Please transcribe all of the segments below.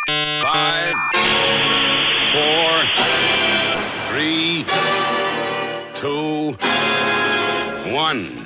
5, 4, 3, 2, 1.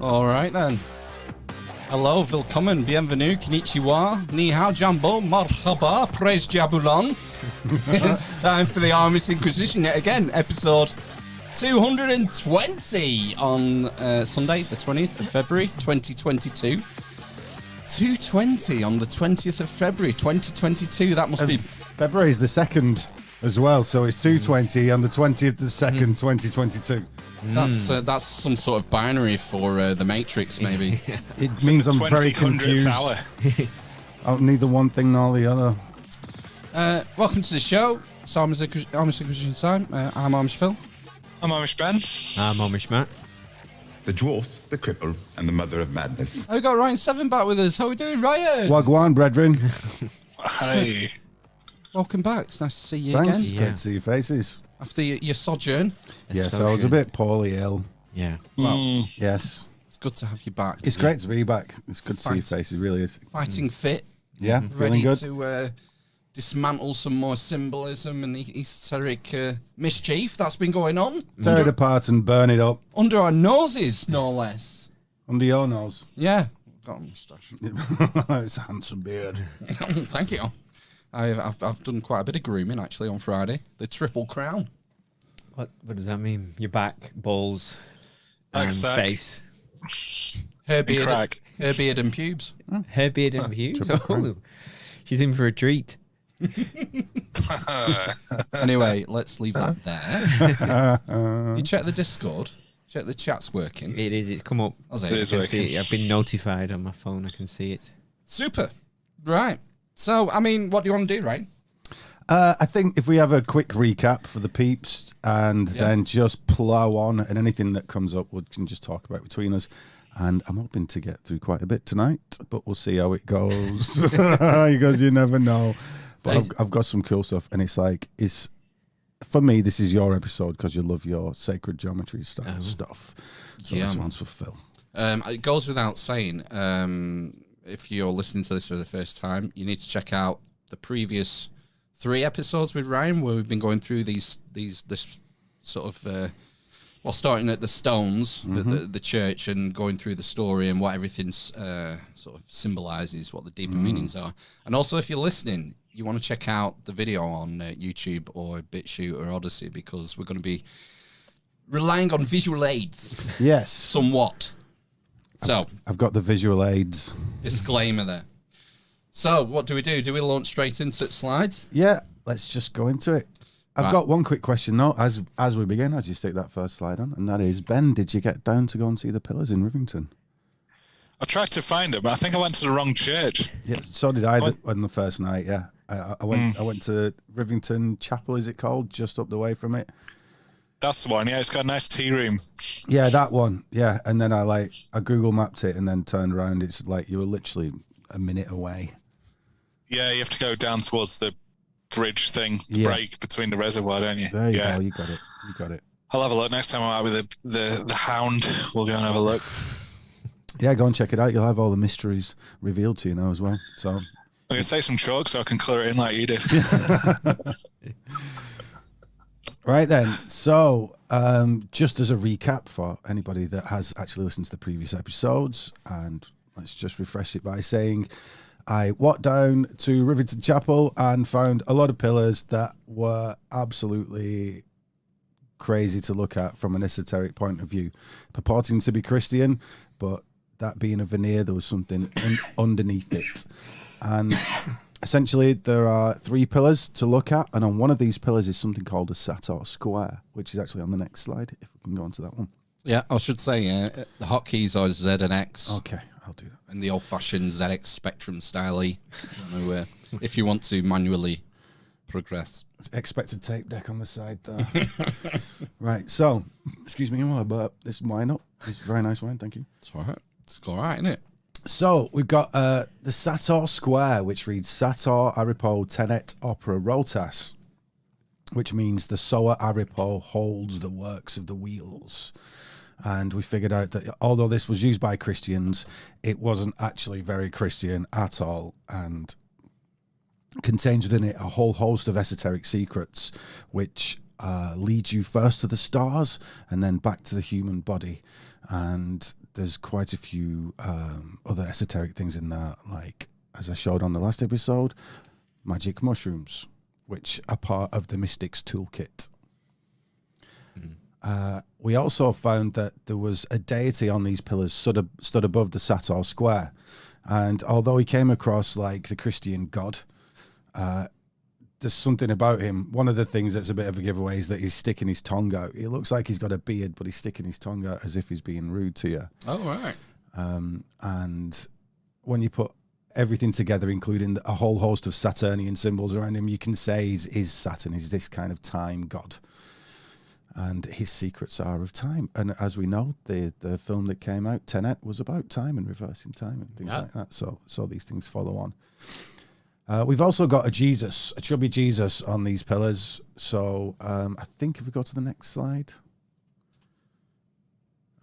All right then. Hello, willkommen, bienvenue, konnichiwa, ni hao, jambo, marhaba, praise jabulon. It's time for the Armis Inquisition yet again, episode 220 on Sunday, the 20th of February, 2022. 220 on the 20th of February, 2022. That must be... February is the 2nd as well, so it's 220 on the 20th of the 2nd, 2022. That's some sort of binary for the Matrix, maybe. It means I'm very confused. I'll neither one thing nor the other. Welcome to the show. It's Armis Inquisition time. I'm Amish Phil. I'm Amish Ben. I'm Amish Matt. The dwarf, the cripple, and the mother of madness. We got Ryan Seven back with us. How are we doing, Ryan? Wagwan, brethren. Hey. Welcome back. It's nice to see you Thanks. again. Yeah. Great to see your faces. After your sojourn. Yes, I was a bit poorly ill. Yeah. Well, Yes. it's good to have you back. It's great to be back. It's good to see your faces, it really is. Fighting fit. Yeah, Ready feeling good. to dismantle some more symbolism and esoteric mischief that's been going on. Tear it apart and burn it up. Under our noses, no less. Under your nose. Yeah. Got a moustache. It's a handsome beard. Thank you. I've done quite a bit of grooming actually on Friday. The Triple Crown. What does that mean? Your back, balls, Back and sack. face. Her beard, crack. her beard and pubes. Her beard and views. Oh, she's in for a treat. Anyway, let's leave that there. You check the Discord. Check the chat's working. It is. It's come up. Has It it? is I can see working. it. I've been notified on my phone. I can see it. Super. Right. So, I mean, what do you want to do, right? I think if we have a quick recap for the peeps and then just plow on, and anything that comes up we can just talk about between us. And I'm hoping to get through quite a bit tonight, but we'll see how it goes. Because you never know. But I've got some cool stuff, and it's like, for me, this is your episode because you love your sacred geometry style stuff. So Yeah, this man. one's for Phil. It goes without saying, if you're listening to this for the first time, you need to check out the previous 3 episodes with Ryan, where we've been going through this sort of, starting at the stones, the church, and going through the story and what everything sort of symbolises, what the deeper meanings are. And also, if you're listening, you want to check out the video on YouTube or BitChute or Odyssey, because we're going to be relying on visual aids Yes. somewhat. So, I've got the visual aids. disclaimer there. So, what do? Do we launch straight into slides? Yeah, let's just go into it. I've got one quick question though, as we begin. I'll just stick that first slide on, and that is, Ben, did you get down to go and see the pillars in Rivington? I tried to find them, but I think I went to the wrong church. Yeah, so did I on the first night. Yeah, I went to Rivington Chapel. Is it called? Just up the way from it. That's the one. Yeah, it's got a nice tea room. Yeah, that one. Yeah, and then I Google mapped it and then turned around. It's like you were literally a minute away. Yeah, you have to go down towards the bridge thing, the Yeah. break between the reservoir, don't you? There you yeah. go. You got it. You got it. I'll have a look next time I'm out with the hound. We'll go and have a look. Yeah, go and check it out. You'll have all the mysteries revealed to you now as well. So I'm going to take some chalk so I can clear it in like you did. right then. So just as a recap for anybody that has actually listened to the previous episodes, and let's just refresh it by saying I walked down to Rivington Chapel and found a lot of pillars that were absolutely crazy to look at from an esoteric point of view, purporting to be Christian, but that being a veneer, there was something underneath it. And essentially, there are 3 pillars to look at, and on one of these pillars is something called a Sator square, which is actually on the next slide, if we can go on to that one. Yeah, I should say the hotkeys are Z and X. Okay, I'll do that. In the old-fashioned ZX Spectrum style. If you want to manually progress. Expected tape deck on the side there. Right, so, excuse me, but this wine up. It's very nice wine, thank you. It's all right. It's all right, isn't it? So, we've got the Sator Square, which reads Sator Aripo Tenet Opera Rotas, which means the Sower Aripo holds the works of the wheels. And we figured out that although this was used by Christians, it wasn't actually very Christian at all, and contains within it a whole host of esoteric secrets, which lead you first to the stars and then back to the human body. And there's quite a few other esoteric things in there, like, as I showed on the last episode, magic mushrooms, which are part of the Mystic's Toolkit. We also found that there was a deity on these pillars stood above the Sator Square. And although he came across like the Christian god, there's something about him. One of the things that's a bit of a giveaway is that he's sticking his tongue out. It looks like he's got a beard, but he's sticking his tongue out as if he's being rude to you. Oh, right. And when you put everything together, including a whole host of Saturnian symbols around him, you can say he's Saturn. He's this kind of time god. And his secrets are of time. And as we know, the film that came out, Tenet, was about time and reversing time and things like that. So these things follow on. We've also got a chubby Jesus on these pillars. So I think if we go to the next slide.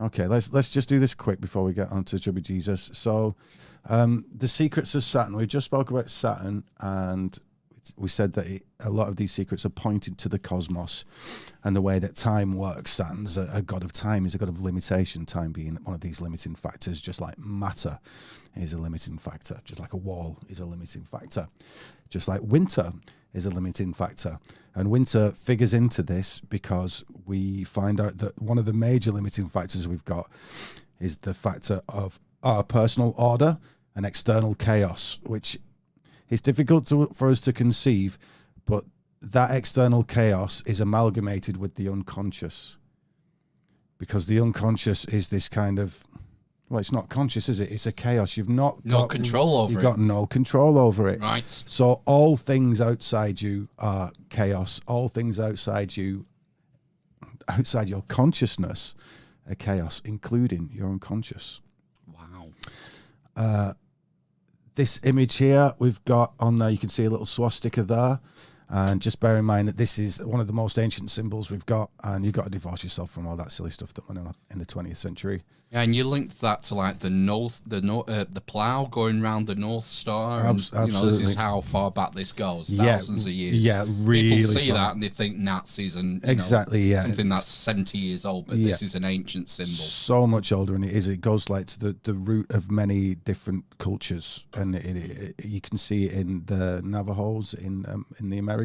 Okay, let's just do this quick before we get on to chubby Jesus. So the secrets of Saturn. We just spoke about Saturn, and we said that a lot of these secrets are pointed to the cosmos and the way that time works. Saturn's a god of time. He's a god of limitation, time being one of these limiting factors, just like matter is a limiting factor, just like a wall is a limiting factor, just like winter is a limiting factor. And winter figures into this because we find out that one of the major limiting factors we've got is the factor of our personal order and external chaos, which it's difficult for us to conceive, but that external chaos is amalgamated with the unconscious, because the unconscious is this kind of, well, it's not conscious, is it? It's a chaos. You've not No control over it. You've got no control over it. Right. So all things outside you are chaos. All things outside you, outside your consciousness, are chaos, including your unconscious. Wow. This image here we've got on there, you can see a little swastika there. And just bear in mind that this is one of the most ancient symbols we've got, and you've got to divorce yourself from all that silly stuff that went on in the 20th century. Yeah, and you linked that to like the plough going round the North Star. And, Absolutely. you know, this is how far back this goes, Yeah, thousands of years. yeah, really People see far. that and they think Nazis and Exactly, yeah. something that's 70 years old, but this is an ancient symbol. So much older, and it goes like to the root of many different cultures, and you can see it in the Navajos in the Americas.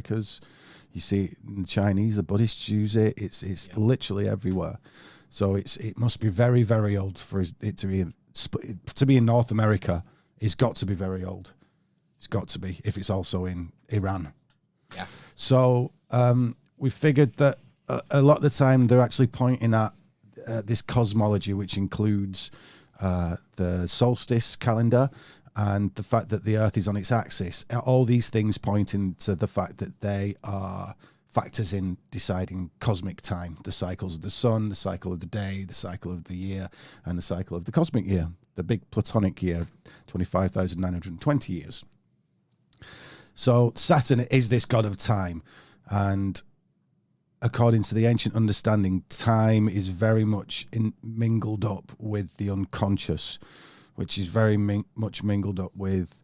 You see it in the Chinese, the Buddhists use it. It's literally everywhere. So it must be very, very old for it to be in North America. It's got to be very old. It's got to be, if it's also in Iran. Yeah. So we figured that a lot of the time they're actually pointing at this cosmology, which includes the solstice calendar and the fact that the Earth is on its axis. All these things pointing to the fact that they are factors in deciding cosmic time, the cycles of the sun, the cycle of the day, the cycle of the year, and the cycle of the cosmic year, the big Platonic year of 25,920 years. So Saturn is this god of time, and according to the ancient understanding, time is very much mingled up with the unconscious, which is very much mingled up with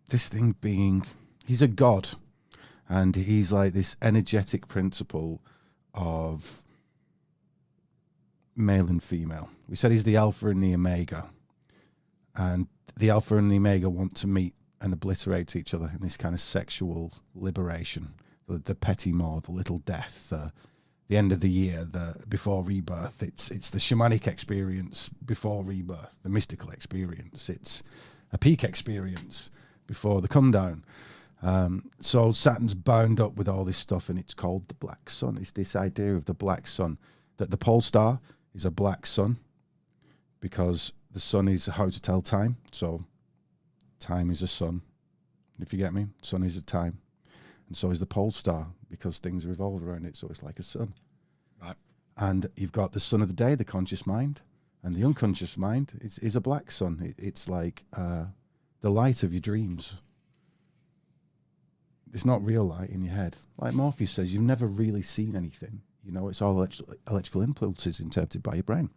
this thing being, he's a god, and he's like this energetic principle of male and female. We said he's the alpha and the omega, and the alpha and the omega want to meet and obliterate each other in this kind of sexual liberation, the petit mort, the little death, the end of the year, the before rebirth. It's the shamanic experience before rebirth, the mystical experience. It's a peak experience before the come down. So Saturn's bound up with all this stuff, and it's called the black sun. It's this idea of the black sun, that the pole star is a black sun because the sun is how to tell time. So time is a sun, if you get me. Sun is a time. and so is the pole star, because things revolve around it, so it's like a sun. Right. And you've got the sun of the day, the conscious mind, and the unconscious mind is a black sun. It's like the light of your dreams. It's not real light in your head. Like Morpheus says, you've never really seen anything. You know, it's all electrical impulses interpreted by your brain.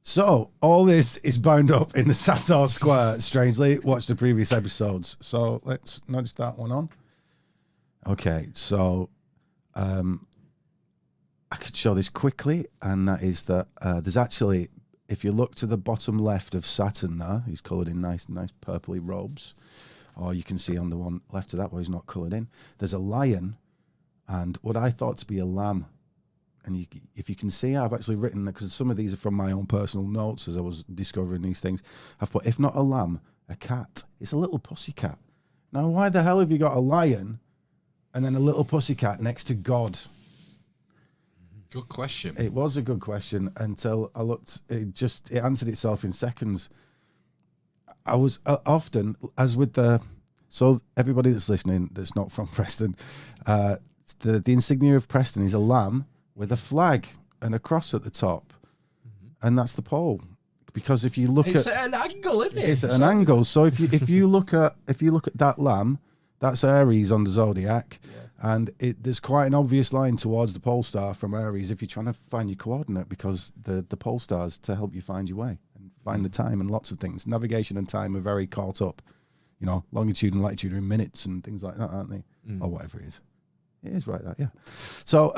So, all this is bound up in the Sator Square, strangely. Watch the previous episodes. So, let's nudge that one on. Okay, so I could show this quickly, and that is that there's actually, if you look to the bottom left of Saturn there, he's coloured in nice purpley robes, or you can see on the one left of that where he's not coloured in, there's a lion and what I thought to be a lamb. And if you can see, I've actually written, because some of these are from my own personal notes as I was discovering these things, I've put, if not a lamb, a cat. It's a little pussycat. Now, why the hell have you got a lion and then a little pussycat next to God? Good question. It was a good question until I looked. It answered itself in seconds. I was often, as with so everybody that's listening that's not from Preston, the insignia of Preston is a lamb with a flag and a cross at the top, and that's the pole. Because if you look It's an angle, isn't it? it's at an angle. So if you look at that lamb, that's Aries on the zodiac, and there's quite an obvious line towards the pole star from Aries if you're trying to find your coordinate, because the pole stars to help you find your way and find the time and lots of things. Navigation and time are very caught up. You know, longitude and latitude are in minutes and things like that, aren't they? Or whatever it is. It is right, that, yeah. So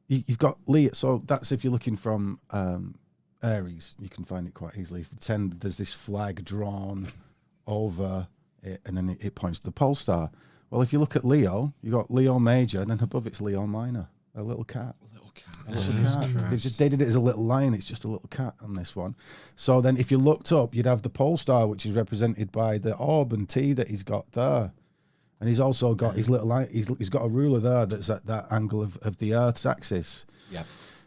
you've got Leo. So that's if you're looking from Aries, you can find it quite easily. Pretend there's this flag drawn over it, and then it points to the pole star. Well, if you look at Leo, you've got Leo Major, and then above it's Leo Minor, a little cat. They did it as a little lion. It's just a little cat on this one. So then if you looked up, you'd have the pole star, which is represented by the orb and T that he's got there. And he's also got his little line. He's got a ruler there that's at that angle of the Earth's axis. Yeah.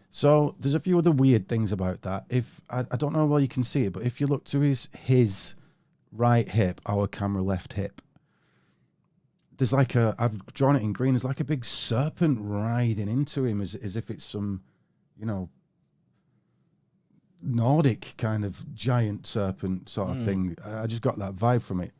So there's a few other weird things about that. If I don't know where you can see it, but if you look to his right hip, our camera left hip, there's like I've drawn it in green. There's like a big serpent riding into him, as if it's some, Nordic kind of giant serpent sort of thing. I just got that vibe from it.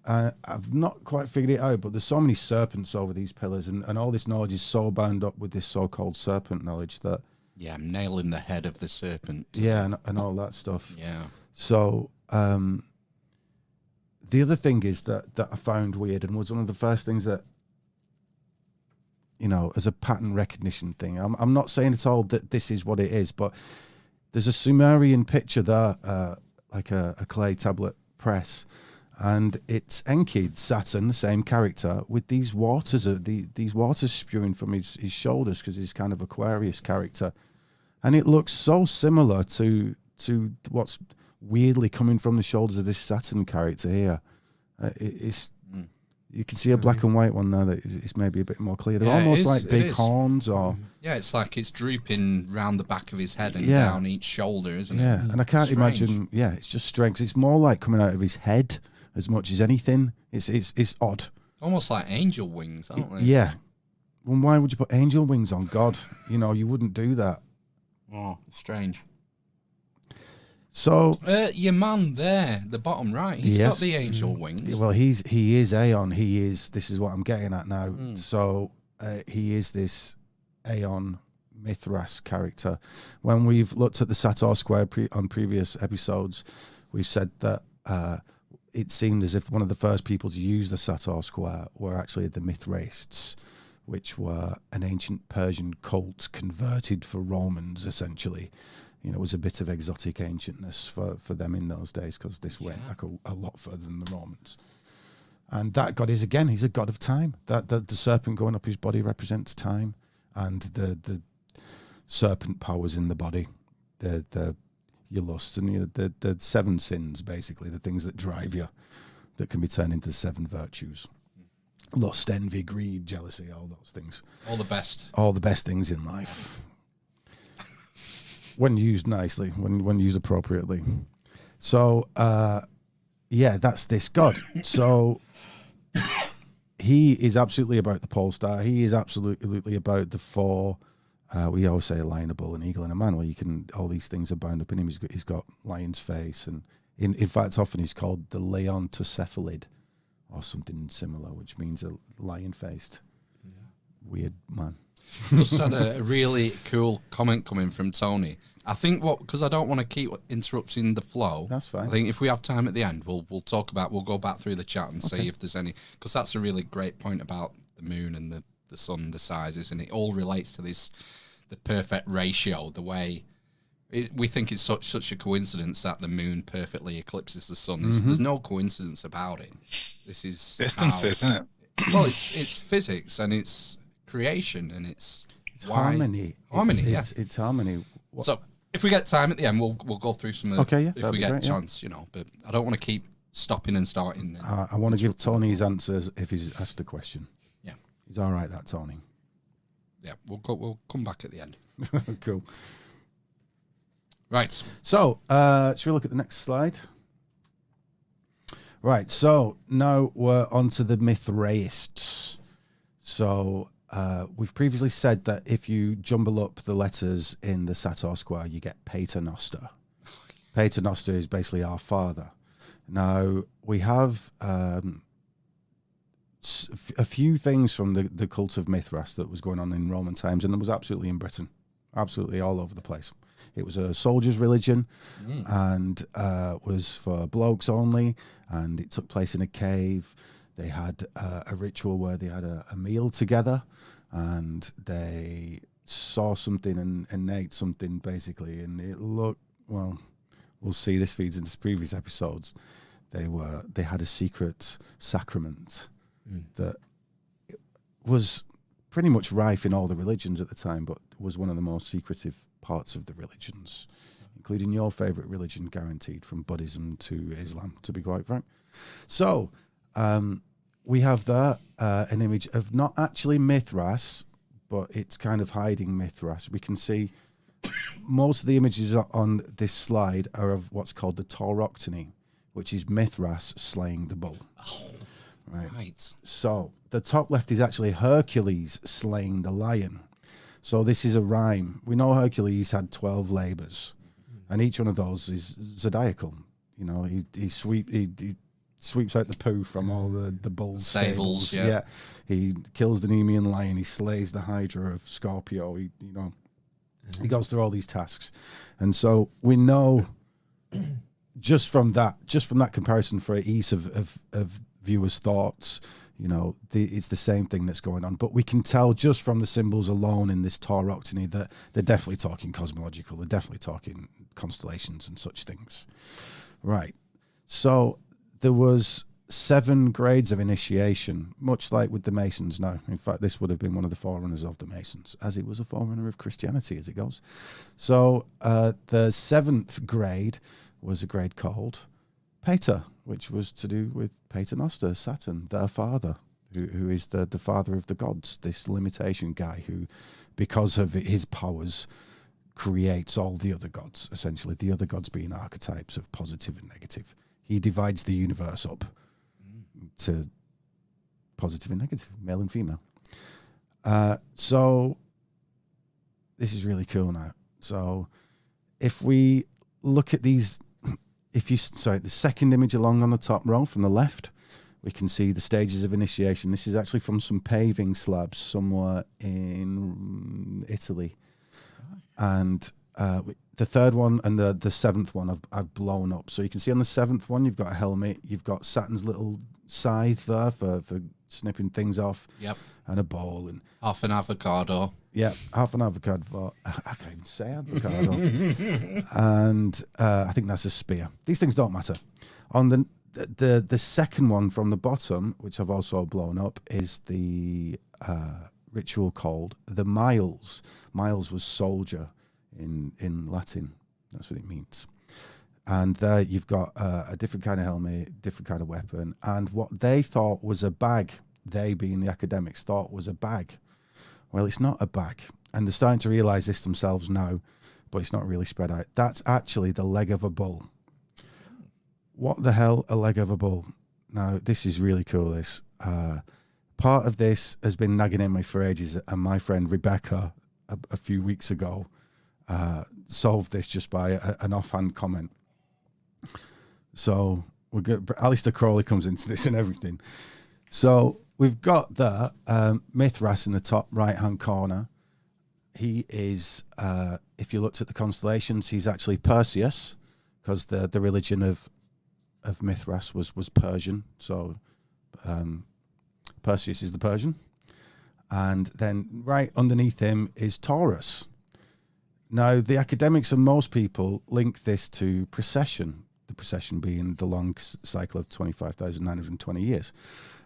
I've not quite figured it out, but there's so many serpents over these pillars, and all this knowledge is so bound up with this so-called serpent knowledge that... Yeah, I'm nailing the head of the serpent. Yeah, and all that stuff. Yeah. So, the other thing is that I found weird, and was one of the first things that, as a pattern recognition thing. I'm not saying at all that this is what it is, but there's a Sumerian picture there, like a clay tablet press, and it's Enki, Saturn, the same character, with these waters spewing from his shoulders, because he's kind of Aquarius character, and it looks so similar to what's weirdly coming from the shoulders of this Saturn character here. You can see a black and white one there that is maybe a bit more clear. They're almost like big horns, or it's like it's drooping round the back of his head and down each shoulder, isn't it? Yeah, and I can't imagine. Yeah, it's just strange. It's more like coming out of his head as much as anything. It's odd. Almost like angel wings, aren't they? Yeah. Well, why would you put angel wings on God? You wouldn't do that. Oh, strange. So your man there, the bottom right, he's got the angel wings. Well, he is Aeon. This is what I'm getting at now. So he is this Aeon Mithraic character. When we've looked at the Sator Square on previous episodes, we've said that it seemed as if one of the first people to use the Sator Square were actually the Mithraists, which were an ancient Persian cult converted for Romans, essentially. It was a bit of exotic ancientness for them in those days, because this went like a lot further than the Romans. And that god is, again, he's a god of time. That the serpent going up his body represents time, and the serpent powers in the body, your lusts and the seven sins, basically, the things that drive you, that can be turned into seven virtues. Lust, envy, greed, jealousy, all those things. All the best. All the best things in life. When used nicely, when used appropriately. So, yeah, that's this god. So he is absolutely about the pole star. He is absolutely about the four. We always say a lion, a bull, an eagle, and a man. Well, all these things are bound up in him. He's got lion's face, and in fact, often he's called the leontocephalid or something similar, which means a lion-faced weird man. Just had a really cool comment coming from Tony. I think because I don't want to keep interrupting the flow. That's fine. I think if we have time at the end, we'll go back through the chat and see if there's any, because that's a really great point about the moon and the sun, the sizes, and it all relates to the perfect ratio. The way we think it's such a coincidence that the moon perfectly eclipses the sun. There's no coincidence about it. This is Distance, isn't it? Well, it's physics and it's creation and it's harmony. It's harmony. So if we get time at the end, we'll go through some. If we get a chance, But I don't want to keep stopping and starting. I want to give Tony his answers if he's asked a question. Yeah, he's all right. That Tony. Yeah, we'll come back at the end. Cool. Right. So, should we look at the next slide? Right. So now we're on to the Mithraists. So we've previously said that if you jumble up the letters in the Sator square, you get Pater Noster. Pater Noster is basically our father. Now, we have a few things from the cult of Mithras that was going on in Roman times, and it was absolutely in Britain, absolutely all over the place. It was a soldier's religion and was for blokes only, and it took place in a cave. They had a ritual where they had a meal together, and they saw something and ate something, basically, and it looked, well, we'll see, this feeds into previous episodes. They had a secret sacrament that was pretty much rife in all the religions at the time, but was one of the most secretive parts of the religions, including your favorite religion, guaranteed, from Buddhism to Islam, to be quite frank. So we have there an image of not actually Mithras, but it's kind of hiding Mithras. We can see most of the images on this slide are of what's called the Tauroctony, which is Mithras slaying the bull. Oh, right. So the top left is actually Hercules slaying the lion. So this is a rhyme. We know Hercules had 12 labors, and each one of those is zodiacal. He sweeps out the poo from all the bull's stables. Yeah. He kills the Nemean lion. He slays the Hydra of Scorpio. He goes through all these tasks, and so we know just from that comparison, for ease of viewers' thoughts, it's the same thing that's going on. But we can tell just from the symbols alone in this Tauroctony that they're definitely talking cosmological. They're definitely talking constellations and such things. Right. So there was 7 grades of initiation, much like with the Masons now. In fact, this would have been one of the forerunners of the Masons, as it was a forerunner of Christianity as it goes. So the 7th grade was a grade called Pater, which was to do with Pater Noster, Saturn, their father, who is the father of the gods, this limitation guy who, because of his powers, creates all the other gods, essentially, the other gods being archetypes of positive and negative. He divides the universe up to positive and negative, male and female. So this is really cool now. So if we look at these, the second image along on the top row from the left, we can see the stages of initiation. This is actually from some paving slabs somewhere in Italy. And the third one and the 7th one I've blown up. So you can see on the 7th one, you've got a helmet. You've got Saturn's little scythe there for snipping things off. Yep. And a bowl. And half an avocado. Yeah, half an avocado. I can't even say avocado. And I think that's a spear. These things don't matter. On the second one from the bottom, which I've also blown up, is the ritual called the Miles. Miles was soldier in Latin. That's what it means. And there you've got a different kind of helmet, different kind of weapon, and what they thought was a bag, they being the academics thought was a bag. Well, it's not a bag. And they're starting to realise this themselves now, but it's not really spread out. That's actually the leg of a bull. what the hell, a leg of a bull? Now, this is really cool, this. Part of this has been nagging at me for ages, and my friend Rebecca, a few weeks ago, solved this just by an offhand comment. So we're good. Aleister Crowley comes into this and everything. So we've got the Mithras in the top right-hand corner. He is, if you looked at the constellations, he's actually Perseus, because the religion of Mithras was Persian. So Perseus is the Persian. And then right underneath him is Taurus. Now, the academics and most people link this to precession, the precession being the long cycle of 25,920 years.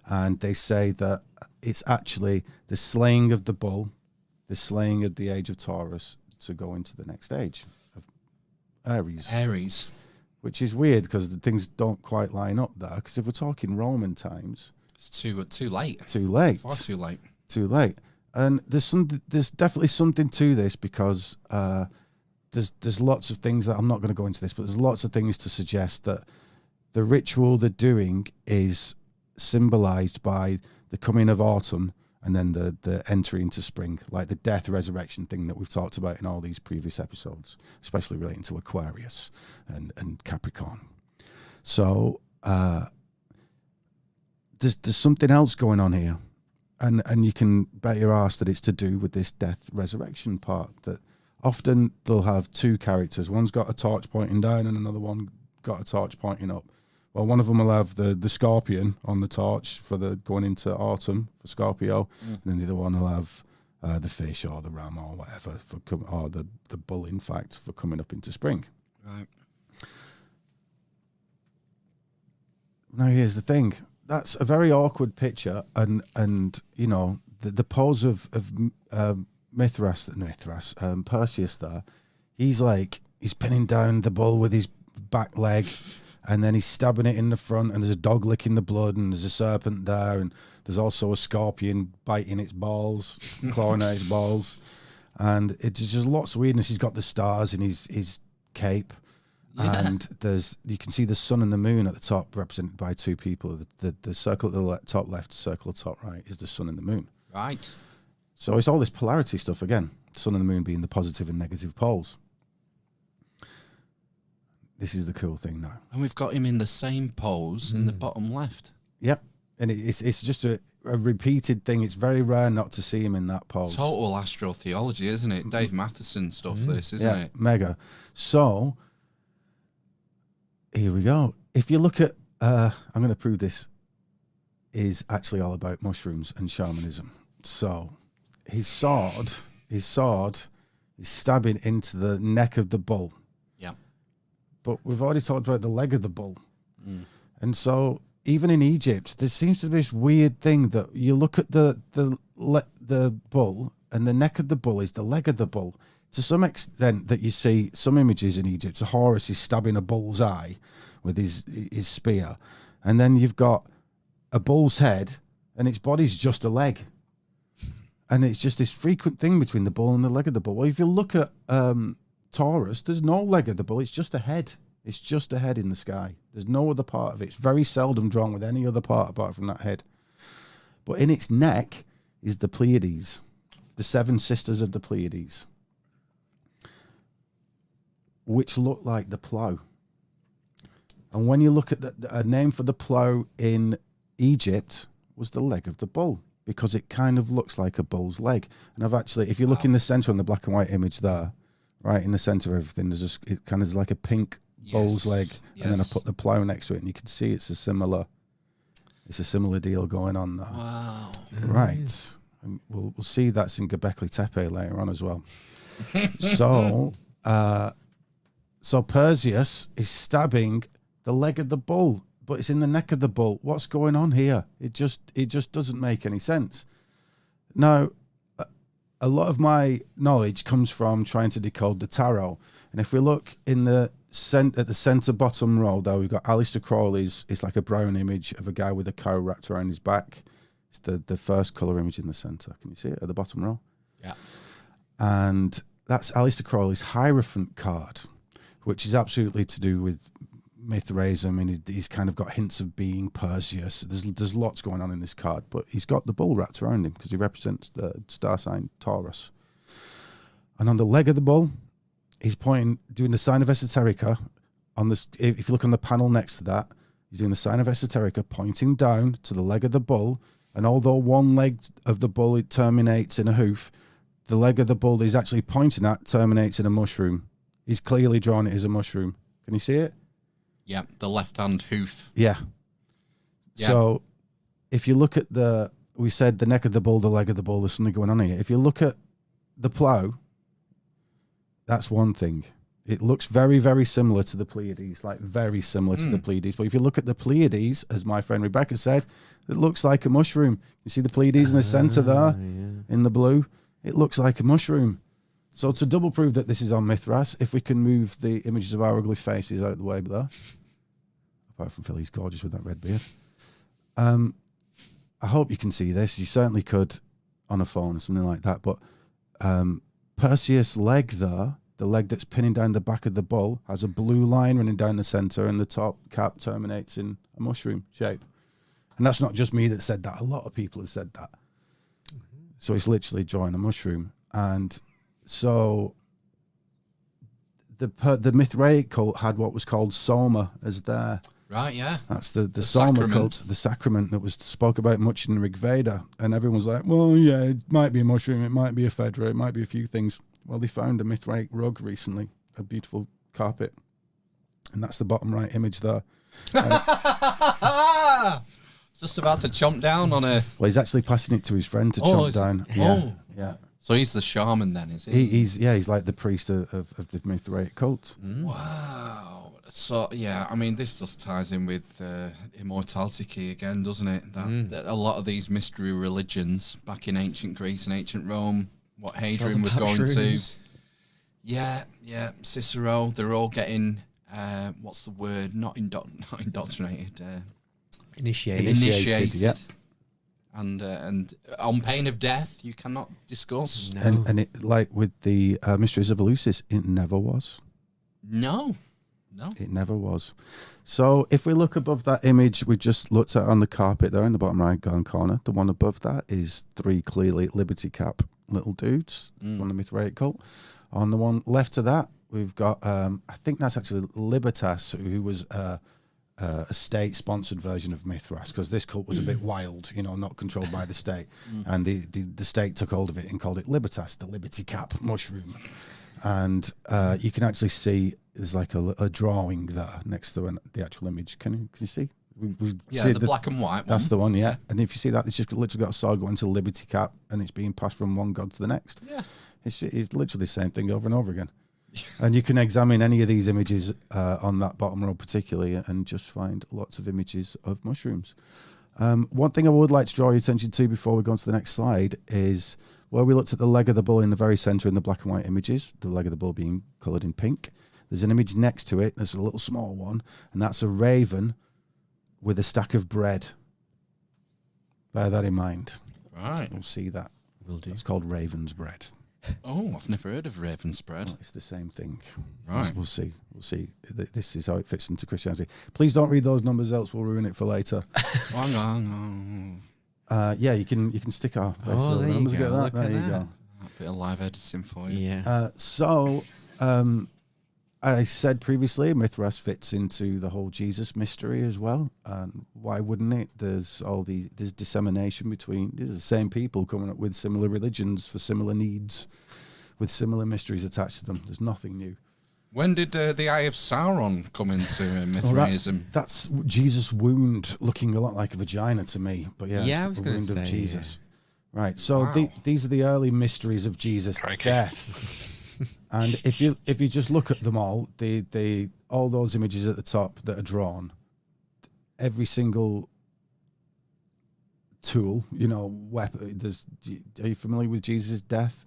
And they say that it's actually the slaying of the bull, the slaying of the age of Taurus to go into the next age of Aries. Which is weird because the things don't quite line up there. Because if we're talking Roman times, it's too late. Too late. Far too late. Too late. And there's definitely something to this because there's lots of things that I'm not going to go into this, but there's lots of things to suggest that the ritual they're doing is symbolized by the coming of autumn and then the entry into spring, like the death resurrection thing that we've talked about in all these previous episodes, especially relating to Aquarius and Capricorn. So there's something else going on here. And you can bet your ass that it's to do with this death resurrection part, that often they'll have two characters. One's got a torch pointing down and another one got a torch pointing up. Well, one of them will have the scorpion on the torch for the going into autumn for Scorpio, and then the other one will have the fish or the ram or whatever, or the bull, in fact, for coming up into spring. Right. Now, here's the thing. That's a very awkward picture, and you know the pose of Perseus there. He's pinning down the bull with his back leg, and then he's stabbing it in the front, and there's a dog licking the blood, and there's a serpent there, and there's also a scorpion biting its balls, clawing at its balls, and it's just lots of weirdness. He's got the stars in his cape. Yeah. And you can see the sun and the moon at the top, represented by two people. The circle at the top left, circle at the top right is the sun and the moon. Right. So it's all this polarity stuff again. Sun and the moon being the positive and negative poles. This is the cool thing now. And we've got him in the same pose in the bottom left. Yep. And it's just a repeated thing. It's very rare not to see him in that pose. Total astrotheology, isn't it? Dave Matheson stuff, this, isn't it? Mega. So here we go. If you look at, I'm going to prove this is actually all about mushrooms and shamanism. So his sword is stabbing into the neck of the bull. Yeah. But we've already talked about the leg of the bull. And so even in Egypt, there seems to be this weird thing that you look at the bull, and the neck of the bull is the leg of the bull. To some extent, that you see some images in Egypt, Horus is stabbing a bull's eye with his spear, and then you've got a bull's head, and its body's just a leg, and it's just this frequent thing between the bull and the leg of the bull. Well, if you look at Taurus, there's no leg of the bull; it's just a head. It's just a head in the sky. There's no other part of it. It's very seldom drawn with any other part apart from that head. But in its neck is the Pleiades, the seven sisters of the Pleiades, which look like the plough. And when you look at a name for the plough in Egypt was the leg of the bull, because it kind of looks like a bull's leg. And I've actually, if you look in the center on the black and white image there, right in the center of everything, there's it kind of like a pink bull's leg, and then I put the plough next to it, and you can see it's a similar deal going on there. Wow. Right. And we'll see that's in Gobekli Tepe later on as well. So Perseus is stabbing the leg of the bull, but it's in the neck of the bull. What's going on here? It just doesn't make any sense. Now, a lot of my knowledge comes from trying to decode the tarot, and if we look in at the center bottom row, there we've got Aleister Crowley's. It's like a brown image of a guy with a cow wrapped around his back. It's the first color image in the center. Can you see it at the bottom row? Yeah. And that's Aleister Crowley's Hierophant card, which is absolutely to do with Mithraism, and he's kind of got hints of being Perseus. There's lots going on in this card, but he's got the bull wrapped around him because he represents the star sign Taurus. And on the leg of the bull, he's pointing, doing the sign of esoterica. On this, if you look on the panel next to that, he's doing the sign of esoterica, pointing down to the leg of the bull. And although one leg of the bull, it terminates in a hoof, the leg of the bull that he's actually pointing at terminates in a mushroom. He's clearly drawn it as a mushroom. Can you see it? Yeah, the left-hand hoof. Yeah. So if you look at we said the neck of the bull, the leg of the bull, there's something going on here. If you look at the plough, that's one thing. It looks very, very similar to the Pleiades, like very similar to the Pleiades. But if you look at the Pleiades, as my friend Rebecca said, it looks like a mushroom. You see the Pleiades in the center there, in the blue? It looks like a mushroom. So to double prove that this is on Mithras, if we can move the images of our ugly faces out of the way there. Apart from Phil, he's gorgeous with that red beard. I hope you can see this. You certainly could on a phone or something like that. But Perseus' leg there, the leg that's pinning down the back of the bull, has a blue line running down the center, and the top cap terminates in a mushroom shape. And that's not just me that said that. A lot of people have said that. So it's literally drawing a mushroom. And so the Mithraic cult had what was called Soma as their... Right, yeah. That's the Soma sacrament. cult, the sacrament that was spoke about much in the Rig Veda. And everyone's like, well, yeah, it might be a mushroom, it might be a Fedra, it might be a few things. Well, they found a Mithraic rug recently, a beautiful carpet. And that's the bottom right image there. Just about to chomp down on a... Well, he's actually passing it to his friend to chomp down. Yeah. So he's the shaman then, is he? He's like the priest of the Mithraic cult. Wow. So, yeah, I mean, this just ties in with immortality key again, doesn't it? That a lot of these mystery religions back in ancient Greece and ancient Rome, what Hadrian was going to... Yeah, Cicero, they're all getting... what's the word? Not indoctrinated... Initiated. Yeah. And on pain of death, you cannot discuss. No. And it, like with the Mysteries of Eleusis, it never was. No. It never was. So if we look above that image we just looked at on the carpet there in the bottom right hand corner, the one above that is 3 clearly Liberty Cap little dudes from the Mithraic cult. On the one left of that, we've got, I think that's actually Libertas, who was... a state-sponsored version of Mithras, because this cult was a bit wild, not controlled by the state. And the state took hold of it and called it Libertas, the Liberty Cap mushroom. And you can actually see there's like a drawing there next to the actual image. Can you see? See the black and white one. That's the one, yeah. And if you see that, it's just literally got a sword going to the Liberty Cap, and it's being passed from one god to the next. Yeah. It's literally the same thing over and over again. And you can examine any of these images on that bottom row particularly and just find lots of images of mushrooms. One thing I would like to draw your attention to before we go on to the next slide is where we looked at the leg of the bull in the very centre in the black and white images, the leg of the bull being coloured in pink. There's an image next to it, there's a little small one, and that's a raven with a stack of bread. Bear that in mind. Right. We'll see that. Will do. It's called raven's bread. Oh, I've never heard of raven spread. Well, it's the same thing. Right. We'll see. This is how it fits into Christianity. Please don't read those numbers, else we'll ruin it for later. Hang on. Yeah, you can stick our Oh, there you numbers. go. Get that. Look There at you that. go. A bit of live editing for you. Yeah. So, I said previously, Mithras fits into the whole Jesus mystery as well. And why wouldn't it? There's dissemination between. These are the same people coming up with similar religions for similar needs, with similar mysteries attached to them. There's nothing new. When did the Eye of Sauron come into Well, Mithraism? that's Jesus' wound, looking a lot like a vagina to me. But yeah, Yeah, I it's was the gonna wound of say, Jesus. Right. So Wow. these are the early mysteries of Jesus' Crikey. death. And if you just look at them all, all those images at the top that are drawn, every single tool, weapon. Are you familiar with Jesus' death?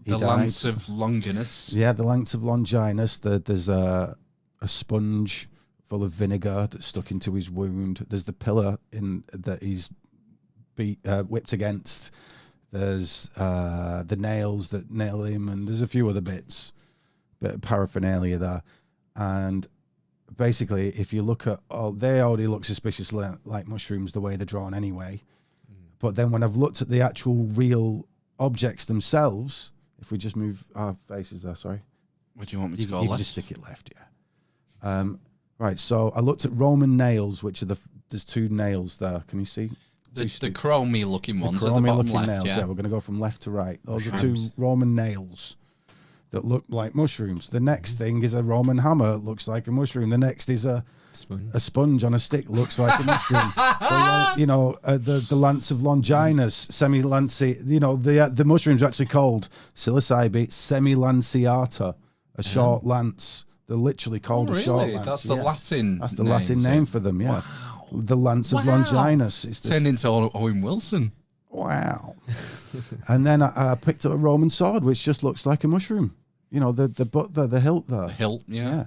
The Lance of Longinus. Yeah, the Lance of Longinus. There's a sponge full of vinegar that's stuck into his wound. There's the pillar that he's whipped against. There's the nails that nail him, and there's a few other bit of paraphernalia there. And basically, if you look at, they already look suspiciously like mushrooms the way they're drawn anyway. But then when I've looked at the actual real objects themselves, if we just move our faces there, sorry. What do you want me to go You can left? just stick it left, yeah. Right, so I looked at Roman nails, which are there's two nails there. Can you see? The chromey looking ones at the Chromey bottom looking left, nails, yeah. we're going to go from left to right. Those are two Roman nails that look like mushrooms. The next thing is a Roman hammer, looks like a mushroom. The next is a sponge on a stick, looks like a mushroom. The lance of Longinus, semi-lanci, the mushrooms are actually called psilocybe semi-lanciata, a short lance. They're literally called a short lance. That's the Latin. That's the Latin name for them, yeah. Wow. The lance of Longinus. It's Turned into Owen Wilson. Wow. And then I picked up a Roman sword, which just looks like a mushroom. The butt there, the hilt there. The hilt, yeah.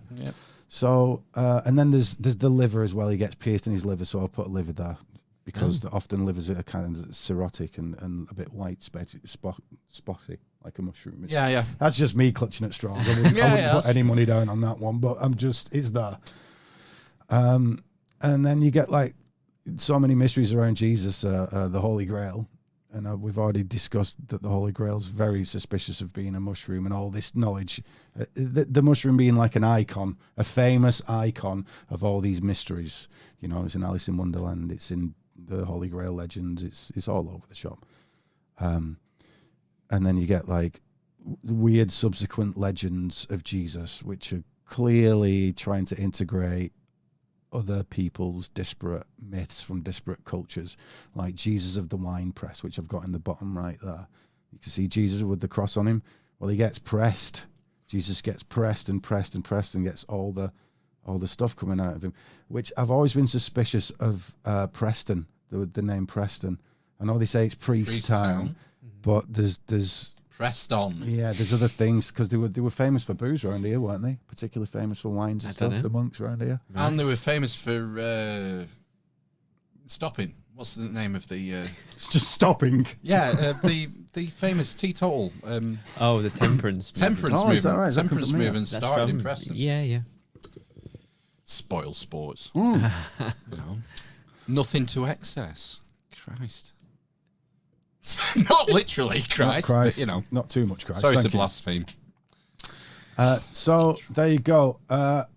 So, and then there's the liver as well. He gets pierced in his liver, so I put a liver there because often livers are kind of cirrhotic and a bit white, spotty, like a mushroom. Yeah. That's just me clutching at straws. I wouldn't put any money down on that one, but it's there. And then you get like so many mysteries around Jesus, the Holy Grail. And we've already discussed that the Holy Grail is very suspicious of being a mushroom and all this knowledge. The mushroom being like an icon, a famous icon of all these mysteries. It's in Alice in Wonderland. It's in the Holy Grail legends. It's all over the shop. And then you get like weird subsequent legends of Jesus, which are clearly trying to integrate other people's disparate myths from disparate cultures, like Jesus of the wine press, which I've got in the bottom right there. You can see Jesus with the cross on him. Well, he gets pressed. Jesus gets pressed and pressed and pressed and gets all the stuff coming out of him, which I've always been suspicious of Preston, the name Preston. I know they say it's Priest Town, but there's Preston. Yeah, there's other things because they were famous for booze around here, weren't they? Particularly famous for wines and stuff. The monks around here, and they were famous for stopping. What's the name of the? It's just stopping. Yeah, the famous teetotal. The temperance. Temperance movement. Right? Temperance movement started in Preston. Yeah. Spoil sports. Nothing to excess. Christ. Not literally Christ, but not too much Christ. Sorry to blaspheme. So there you go. Other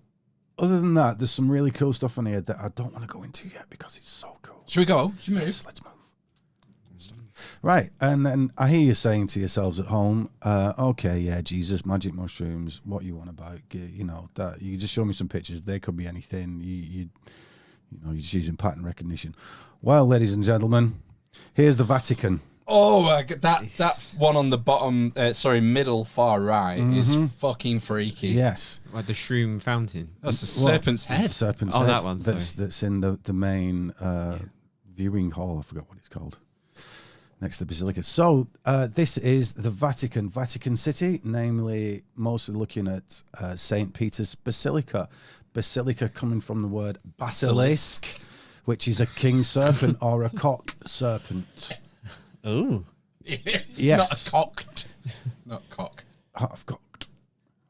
than that, there's some really cool stuff on here that I don't want to go into yet because it's so cool. Should we go? Yes, let's move. Right, and then I hear you saying to yourselves at home, okay, yeah, Jesus, magic mushrooms, what you want about? That you just show me some pictures. They could be anything. You're just using pattern recognition. Well, ladies and gentlemen, here's the Vatican. Oh, that one on the bottom, middle far right is fucking freaky. Yes. Like the shroom fountain. That's the serpent's head. Serpent's head. That one. That's in the main viewing hall. I forgot what it's called. Next to the Basilica. So this is the Vatican City, namely mostly looking at St. Peter's Basilica. Basilica coming from the word basilisk, which is a king serpent or a cock serpent. Oh. Yes. Not a cocked. Not cock. Half cocked.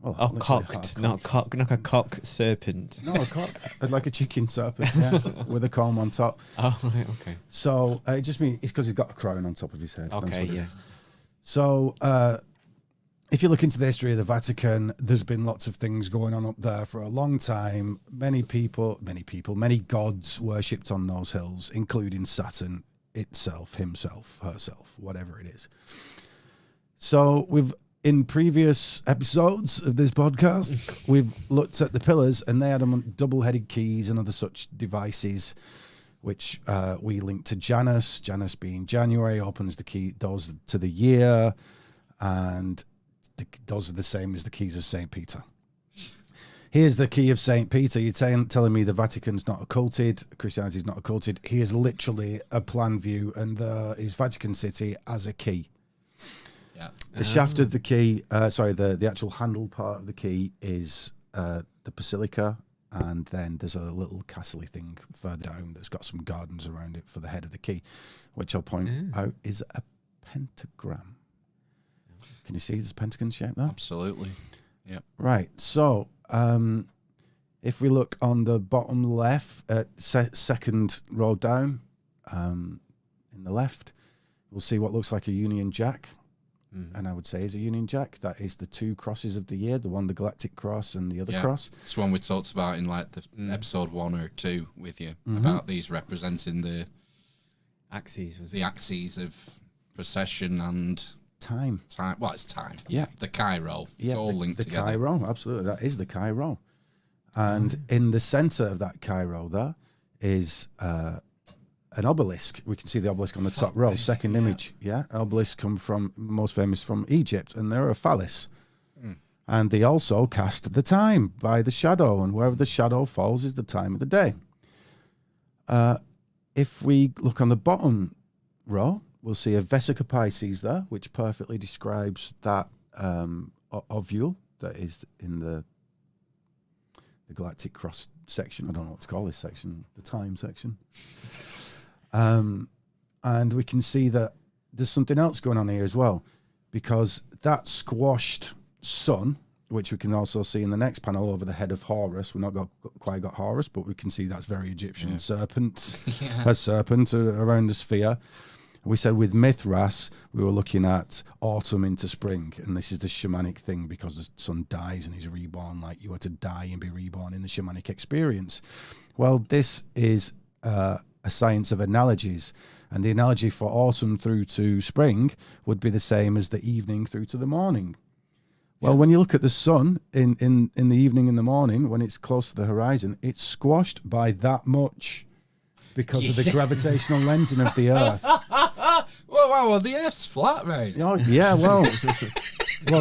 Well, cocked, not cock, not a cock serpent. No, a cock. Like a chicken serpent, yeah, with a comb on top. Oh, right, okay. So it just means it's because he's got a crown on top of his head. Okay, yeah. So if you look into the history of the Vatican, there's been lots of things going on up there for a long time. Many gods worshipped on those hills, including Saturn itself, himself, herself, whatever it is. So in previous episodes of this podcast, we've looked at the pillars, and they had double-headed keys and other such devices, which we linked to Janus. Janus being January, opens the key doors to the year, and those are the same as the keys of St. Peter. Here's the key of St. Peter. You're telling me the Vatican's not occulted, Christianity's not occulted. Here's literally a plan view, and is Vatican City as a key. Yeah. The shaft of the key, the actual handle part of the key is the basilica, and then there's a little castle-y thing further down that's got some gardens around it for the head of the key, which I'll point out is a pentagram. Can you see this pentagon shape there? Absolutely. Yeah. Right. So If we look on the bottom left, second row down, in the left, we'll see what looks like a Union Jack. And I would say is a Union Jack. That is the 2 crosses of the year, the one, the Galactic Cross, and the other cross. It's one we talked about in like the episode 1 or 2 with you about these representing the Axes. the axes of procession and Time. Well, it's time. Yeah. The Cairo. Yeah, It's all linked the together. Cairo, absolutely. That is the Cairo. And in the center of that Cairo there is an obelisk. We can see the obelisk on the top row, second image. Yeah, obelisks come from, most famous from Egypt, and they're a phallus. And they also cast the time by the shadow, and wherever the shadow falls is the time of the day. If we look on the bottom row, we'll see a Vesica Pisces there, which perfectly describes that ovule that is in the Galactic Cross section. I don't know what to call this section, the time section. And we can see that there's something else going on here as well, because that squashed sun, which we can also see in the next panel over the head of Horus. We've not quite got Horus, but we can see that's very Egyptian. Serpents, a serpent around the sphere. We said with Mithras, we were looking at autumn into spring, and this is the shamanic thing, because the sun dies and he's reborn, like you were to die and be reborn in the shamanic experience. Well, this is a science of analogies, and the analogy for autumn through to spring would be the same as the evening through to the morning. Well, when you look at the sun in the evening and the morning, when it's close to the horizon, it's squashed by that much because of the gravitational lensing of the Earth. Well, the Earth's flat, right? Oh, yeah, well,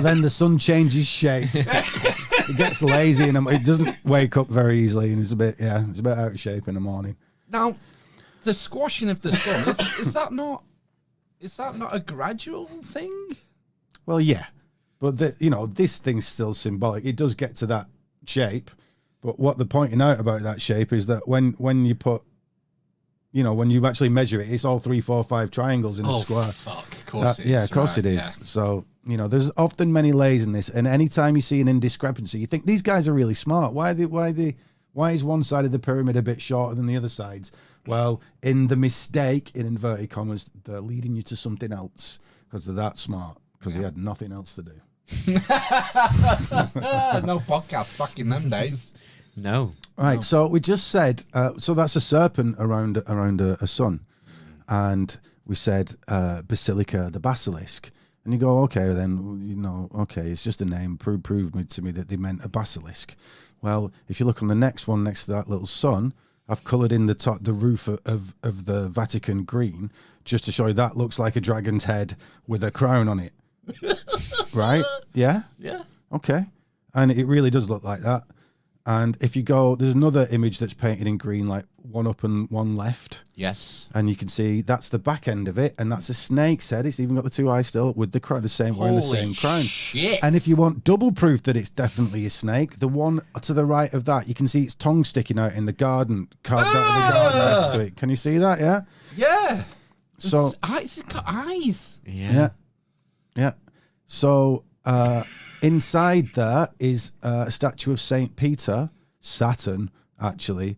then the sun changes shape. It gets lazy and it doesn't wake up very easily, and it's a bit out of shape in the morning. Now, the squashing of the sun is that not a gradual thing? Well, yeah, but this thing's still symbolic. It does get to that shape, but what they're pointing out about that shape is that when you put, when you actually measure it, it's all 3, 4, 5 triangles in a square. Fuck, of course it is. Yeah, of course it is. Yeah. So, there's often many layers in this, and anytime you see an indiscrepancy, you think these guys are really smart. Why is one side of the pyramid a bit shorter than the other sides? Well, in the mistake, in inverted commas, they're leading you to something else because they're that smart, because they had nothing else to do. No podcast back in them days. No. Right, so we just said, so that's a serpent around a sun. And we said Basilica, the basilisk. And you go, okay, then, it's just a name. Proved to me that they meant a basilisk. Well, if you look on the next one next to that little sun, I've coloured in the roof of the Vatican green, just to show you that looks like a dragon's head with a crown on it. Right? Yeah? Yeah. Okay. And it really does look like that. And if you go, there's another image that's painted in green, like one up and one left. Yes. And you can see that's the back end of it, and that's a snake's head. It's even got the 2 eyes still with the crown, wearing the same crown. Shit. And if you want double proof that it's definitely a snake, the one to the right of that, you can see its tongue sticking out in the garden, carved out of the garden next to it. Can you see that? Yeah. Yeah. So It's got eyes. Yeah. Yeah. So inside there is a statue of Saint Peter, Saturn, actually.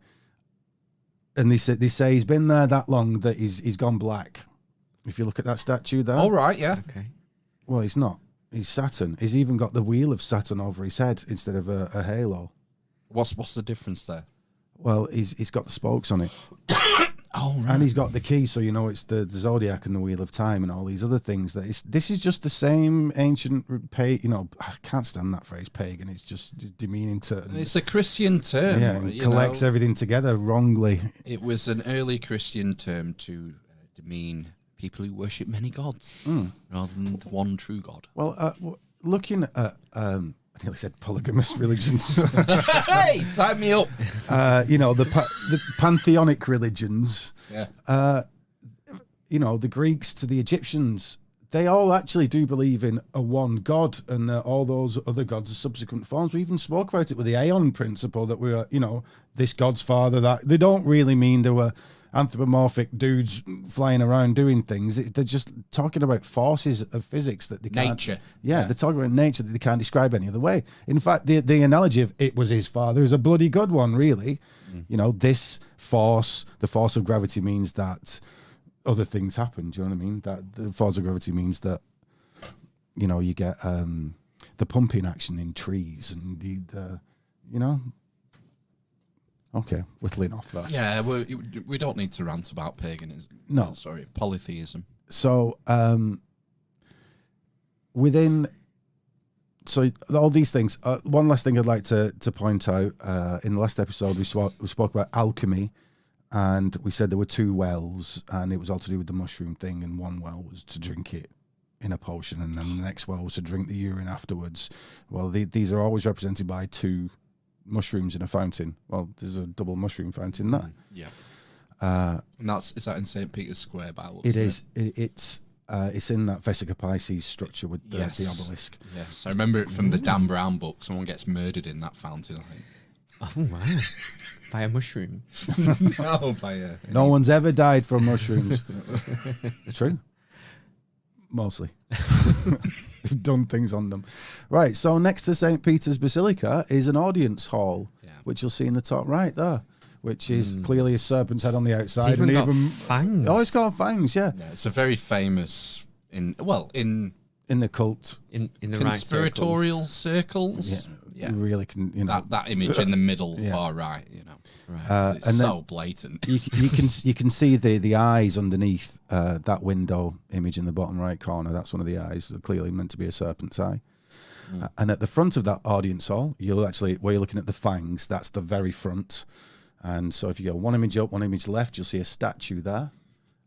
And they say he's been there that long that he's gone black. If you look at that statue there. All right, yeah. Okay. Well, he's not. He's Saturn. He's even got the wheel of Saturn over his head instead of a halo. What's the difference there? Well, he's got the spokes on it. Oh, right. And he's got the key, so it's the zodiac and the wheel of time and all these other things. This is just the same ancient I can't stand that phrase, pagan. It's just demeaning to. It's a Christian term. Yeah, it collects everything together wrongly. It was an early Christian term to demean people who worship many gods rather than the one true God. Well, looking at I nearly said polygamous religions. Hey, sign me up. The pantheonic religions. Yeah. The Greeks to the Egyptians, they all actually do believe in a one God, and all those other gods are subsequent forms. We even spoke about it with the Aeon principle, that we were, this God's father. That they don't really mean there were anthropomorphic dudes flying around doing things. They're just talking about forces of physics that they can't. Nature. Yeah, they're talking about nature that they can't describe any other way. In fact, the analogy of it was his father is a bloody good one, really. You know, this force, the force of gravity means that other things happen. Do you know what I mean? That the force of gravity means that, you know, you get the pumping action in trees and the you know. Okay, whittling off that. Yeah, we don't need to rant about paganism. No. Sorry, polytheism. So, so all these things. One last thing I'd like to point out. In the last episode, we spoke about alchemy, and we said there were 2 wells, and it was all to do with the mushroom thing. And one well was to drink it in a potion, and then the next well was to drink the urine afterwards. Well, these are always represented by 2 mushrooms in a fountain. Well, there's a double mushroom fountain there. Yeah. And is that in St. Peter's Square by the looks It of is. It's in that Vesica Pisces structure with the obelisk. Yes, I remember it from the Dan Brown book. Someone gets murdered in that fountain, I think. Oh, wow. By a mushroom. No, by No one's ever died from mushrooms. True. Mostly. They've done things on them. Right, so next to St. Peter's Basilica is an audience hall, which you'll see in the top right there, which is clearly a serpent's head on the outside. It's even got fangs. Oh, it's got fangs, yeah. It's a very famous, in the cult. In the conspiratorial circles. You really can, you know. That image in the middle, far right, you know. Right. It's so blatant. You can see the eyes underneath that window image in the bottom right corner. That's one of the eyes. They're clearly meant to be a serpent's eye. And at the front of that audience hall, where you're looking at the fangs, that's the very front. And so if you go one image up, one image left, you'll see a statue there.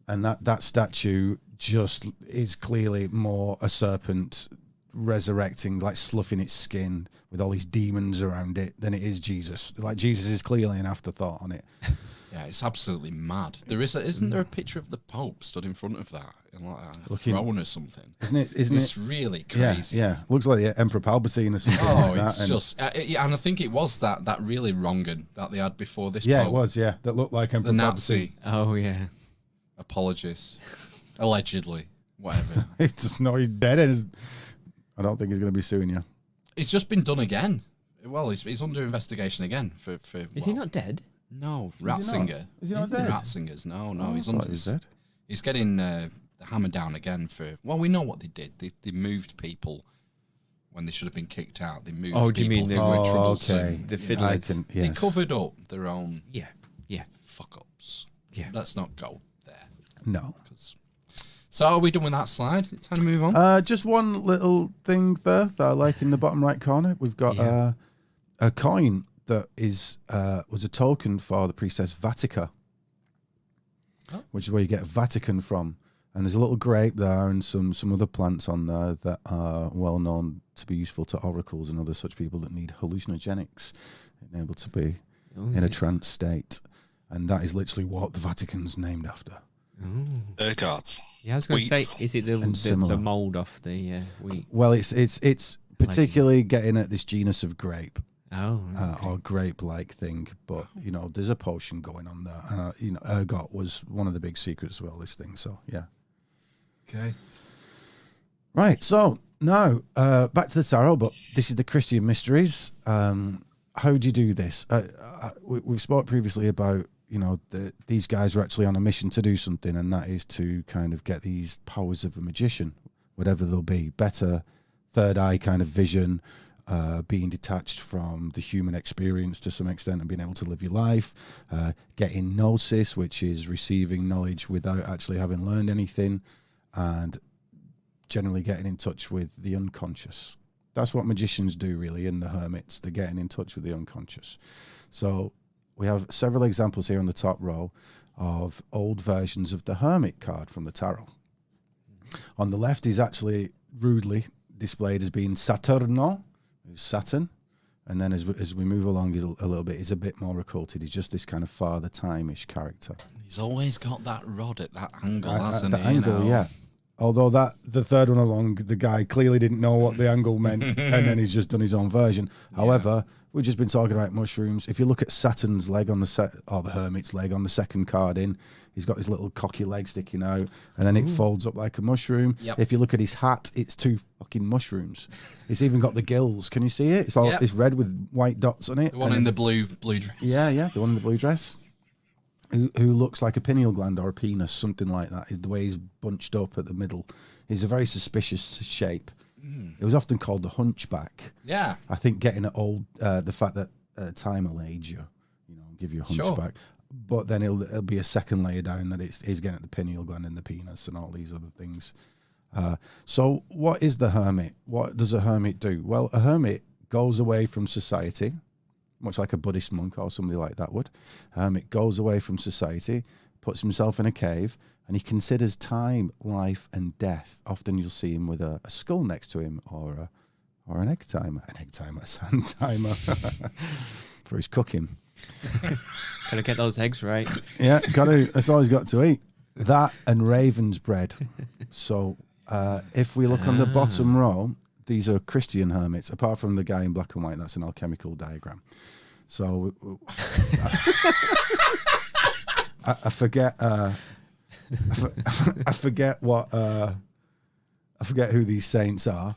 And that statue just is clearly more a serpent resurrecting, like sloughing its skin with all these demons around it, than it is Jesus. Like, Jesus is clearly an afterthought on it. Yeah, it's absolutely mad. Isn't there a picture of the Pope stood in front of that, in like a throne or something? It's really crazy. Yeah. Looks like the Emperor Palpatine or something. Oh, like it's that. just, and I think it was that really wrong un that they had before this. Yeah, Pope. it was. Yeah, that looked like Emperor The Nazi. Palpatine. Oh, yeah. Apologies, allegedly, whatever. He's dead. I don't think he's going to be suing you. It's just been done again. Well, he's under investigation again for. Is he not dead? No, Ratzinger. Is he not dead? Ratzinger's no. He's under. He's dead. He's getting hammered down again for. Well, we know what they did. They moved people when they should have been kicked out. They moved Oh, do you people mean who were troublesome. Okay. The fiddlers. They covered up their own Yeah. fuck ups. Yeah. Let's not go there. No. So are we done with that slide? Time to move on. Just one little thing there that I like in the bottom right corner. We've got a coin that was a token for the priestess Vatica, which is where you get Vatican from. And there's a little grape there and some other plants on there that are well known to be useful to oracles and other such people that need hallucinogenics and able to be in a trance state. And that is literally what the Vatican's named after. Gods. Yeah, I was going to say, is it the mould off the wheat? Well, it's particularly getting at this genus of grape. Oh, or grape-like thing, but you know, there's a potion going on there. You know, ergot was one of the big secrets of all this thing. So yeah. Okay. Right. So now back to the tarot, but this is the Christian mysteries. How do you do this? We've spoke previously about, you know, these guys are actually on a mission to do something, and that is to kind of get these powers of a magician, whatever they'll be. Better third eye kind of vision. Being detached from the human experience to some extent and being able to live your life, getting gnosis, which is receiving knowledge without actually having learned anything, and generally getting in touch with the unconscious. That's what magicians do, really, and the hermits. They're getting in touch with the unconscious. So we have several examples here on the top row of old versions of the Hermit card from the tarot. On the left is actually rudely displayed as being Saturno, Saturn, and then as we move along a little bit, he's a bit more occulted. He's just this kind of Father Time-ish character. He's always got that rod at that angle, hasn't he? Angle, yeah. Although the third one along, the guy clearly didn't know what the angle meant, and then he's just done his own version. However, we've just been talking about mushrooms. If you look at Saturn's leg on or the Hermit's leg on the second card in, he's got his little cocky leg sticking out, and then it folds up like a mushroom. Yep. If you look at his hat, it's 2 fucking mushrooms. It's even got the gills. Can you see it? It's all it's red with white dots on it. The one in the blue dress. Yeah, the one in the blue dress. Who looks like a pineal gland or a penis, something like that, is the way he's bunched up at the middle. He's a very suspicious shape. It was often called the hunchback. Yeah. I think getting at old, the fact that time will age you, give you a hunchback. But then it'll be a second layer down that he's getting at the pineal gland and the penis and all these other things. So what is the hermit? What does a hermit do? Well, a hermit goes away from society, much like a Buddhist monk or somebody like that would. Hermit goes away from society, puts himself in a cave, and he considers time, life, and death. Often you'll see him with a skull next to him, or an egg timer, a sand timer for his cooking. Gotta get those eggs right. Yeah, that's all he's got to eat. That and raven's bread. So if we look on the bottom row, these are Christian hermits. Apart from the guy in black and white, that's an alchemical diagram. So I forget. I forget what. I forget who these saints are.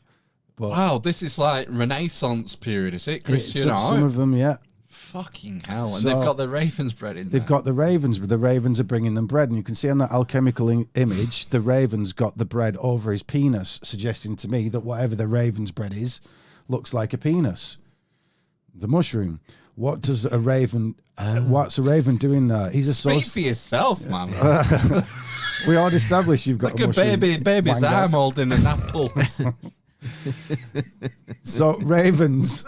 But wow, this is like Renaissance period, is it? Christian art. Some of them, yeah. Fucking hell! And So, they've got the raven's bread in there. They've got the ravens, but the ravens are bringing them bread. And you can see on that alchemical image, the raven's got the bread over his penis, suggesting to me that whatever the raven's bread is, looks like a penis. The mushroom. What does a raven... what's a raven doing there? He's a Speak for yourself, man. We already established you've got like a baby's wango. arm holding an apple. So ravens...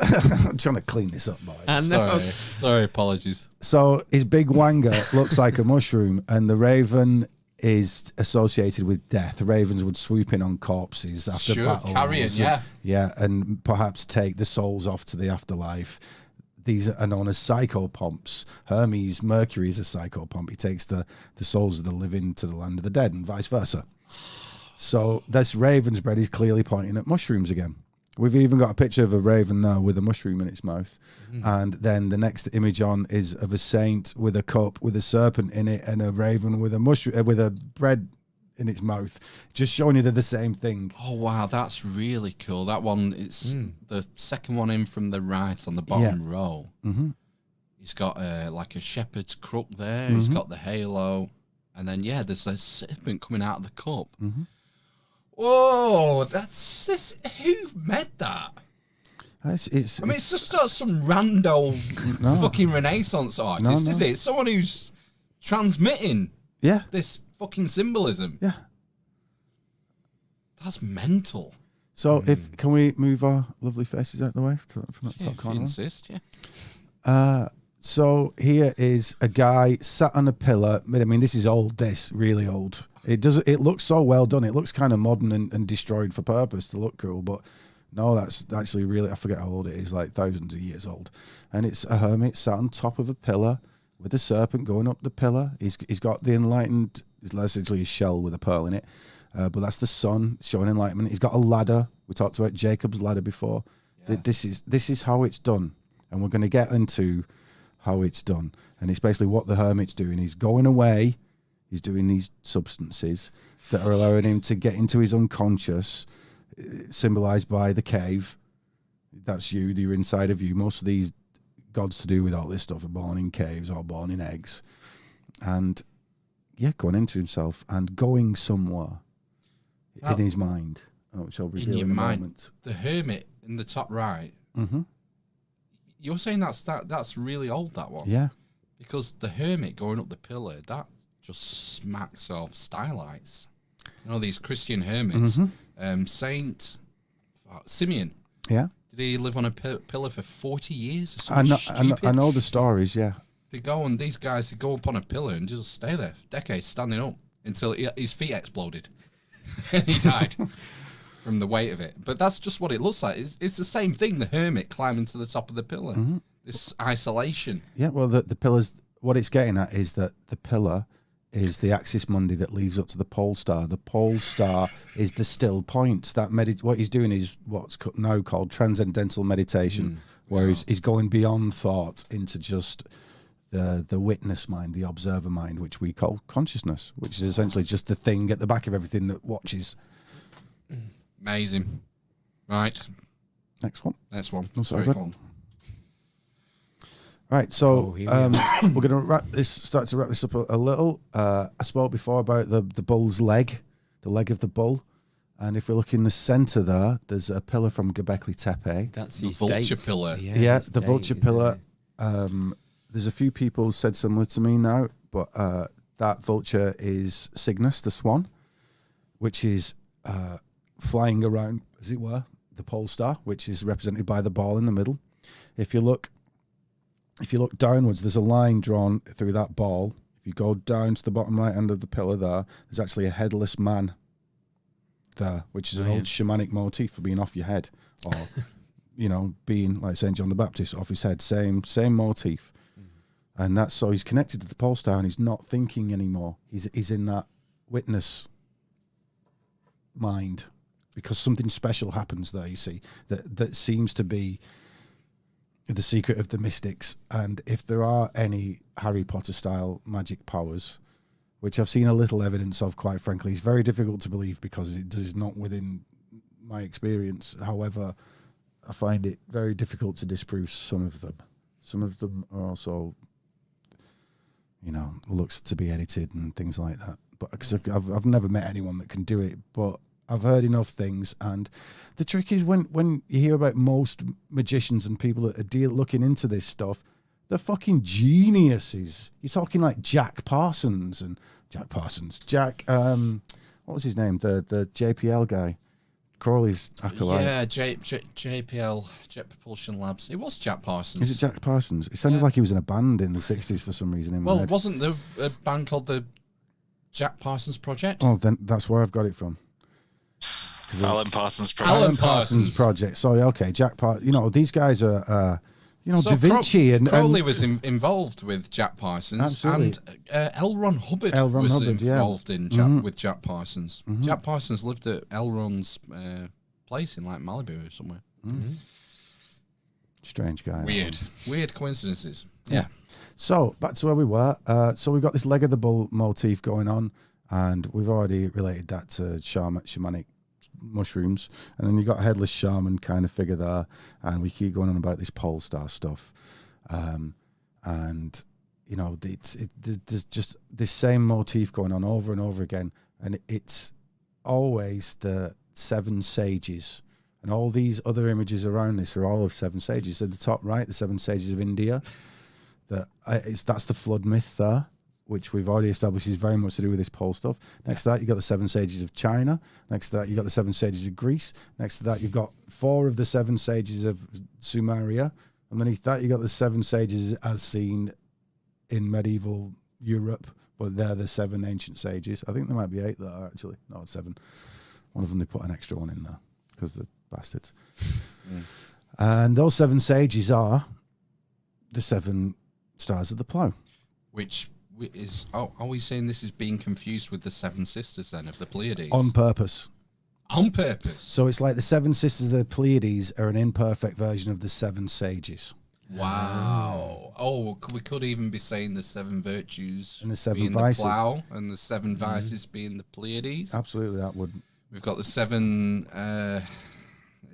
I'm trying to clean this up, boys. I know. Sorry, apologies. So his big wanger looks like a mushroom, and the raven is associated with death. The ravens would swoop in on corpses after battle. Carrion, yeah. Yeah, and perhaps take the souls off to the afterlife. These are known as psychopomps. Hermes, Mercury is a psychopomp. He takes the souls of the living to the land of the dead, and vice versa. So this raven's bread is clearly pointing at mushrooms again. We've even got a picture of a raven now with a mushroom in its mouth. And then the next image on is of a saint with a cup with a serpent in it and a raven with a mushroom with a bread in its mouth, just showing you they're the same thing. Oh, wow, that's really cool. That one, it's the second one in from the right on the bottom row. Mm-hmm. He's got like a shepherd's crook there. He's got the halo. And then, there's a serpent coming out of the cup. Mm-hmm. Whoa, that's this. Who made that? It's just not some rando fucking Renaissance artist, is it? It's someone who's transmitting this fucking symbolism. Yeah. That's mental. So can we move our lovely faces out the way from that top corner? If you insist, yeah. So here is a guy sat on a pillar. I mean, this is old. This really old. It looks so well done. It looks kind of modern and destroyed for purpose to look cool. But no, that's actually really. I forget how old it is. Like thousands of years old. And it's a hermit sat on top of a pillar with a serpent going up the pillar. He's got the enlightened. It's essentially a shell with a pearl in it. But that's the sun showing enlightenment. He's got a ladder. We talked about Jacob's ladder before. Yeah. This is how it's done, and we're going to get into how it's done. And it's basically what the hermit's doing. He's going away. He's doing these substances that are allowing him to get into his unconscious, symbolized by the cave. That's you. You're inside of you. Most of these gods to do with all this stuff are born in caves or born in eggs, and going into himself and going somewhere in his mind, which I'll reveal in a moment. The hermit in the top right. Mm-hmm. You're saying that's really old, that one? Yeah. Because the hermit going up the pillar, that just smacks of stylites. You know, these Christian hermits. Saint Simeon. Yeah. Did he live on a pillar for 40 years or something? I know the stories, yeah. They go up on a pillar and just stay there for decades, standing up, until his feet exploded. And he died from the weight of it. But that's just what it looks like. It's the same thing, the hermit climbing to the top of the pillar. This isolation. Yeah, well, the pillars, what it's getting at is that the pillar is the axis mundi that leads up to the pole star. The pole star is the still point. What he's doing is what's now called transcendental meditation, where he's going beyond thought into just the witness mind, the observer mind, which we call consciousness, which is essentially just the thing at the back of everything that watches. Amazing. Right. Next one. Oh, sorry, Very bud. cool. Right, so here we are. we're going to start to wrap this up a little. I spoke before about the bull's leg, the leg of the bull. And if we look in the centre there's a pillar from Gobekli Tepe. That's The his vulture date. pillar. Yeah, his the date, vulture isn't pillar. it? There's a few people said similar to me now, but that vulture is Cygnus, the swan, which is flying around, as it were, the pole star, which is represented by the ball in the middle. If you look downwards, there's a line drawn through that ball. If you go down to the bottom right hand of the pillar there's actually a headless man there, which is an old shamanic motif for being off your head, or being like Saint John the Baptist, off his head. Same motif. And that's so he's connected to the pole star and he's not thinking anymore. He's in that witness mind, because something special happens there, you see, that seems to be the secret of the mystics. And if there are any Harry Potter style magic powers, which I've seen a little evidence of, quite frankly, it's very difficult to believe because it is not within my experience. However, I find it very difficult to disprove some of them. Some of them are also, looks to be edited and things like that. But because I've never met anyone that can do it, but I've heard enough things. And the trick is when you hear about most magicians and people that are looking into this stuff, they're fucking geniuses. You're talking like Jack, what was his name? The JPL guy. Crawley's acolyte. Yeah, JPL, Jet Propulsion Labs. It was Jack Parsons. Is it Jack Parsons? It sounded like he was in a band in the 60s for some reason. Well, wasn't there a band called the Jack Parsons Project? Oh, then that's where I've got it from. Alan Parsons Project. Alan Parsons Project. Sorry, okay, Jack Parsons. These guys are, So Da Vinci and Crowley was involved with Jack Parsons, Absolutely. and L. Ron Hubbard was involved in with Jack Parsons. Jack Parsons lived at L. Ron's place in like Malibu or somewhere. Strange guy. Weird coincidences. Yeah. So back to where we were. So we've got this leg of the bull motif going on, and we've already related that to shamanic mushrooms, and then you got a headless shaman kind of figure there, and we keep going on about this pole star stuff, and there's just this same motif going on over and over again, and it's always the 7 sages, and all these other images around this are all of 7 sages. At the top right, the 7 sages of India, that's the flood myth there, which we've already established is very much to do with this pole stuff. Next to that, you've got the 7 sages of China. Next to that, you've got the 7 sages of Greece. Next to that, you've got 4 of the 7 sages of Sumeria. Underneath that, you've got the 7 sages as seen in medieval Europe, but they're the 7 ancient sages. I think there might be 8 there, actually. No, 7. One of them, they put an extra one in there because they're bastards. And those 7 sages are the 7 stars of the plough. Which are we saying this is being confused with the 7 sisters then of the Pleiades? On purpose. On purpose. So it's like the 7 sisters of the Pleiades are an imperfect version of the 7 sages. Wow. Oh, we could even be saying the 7 virtues And the 7 being vices. the plough, and the 7 vices being the Pleiades. Absolutely, that would. We've got the 7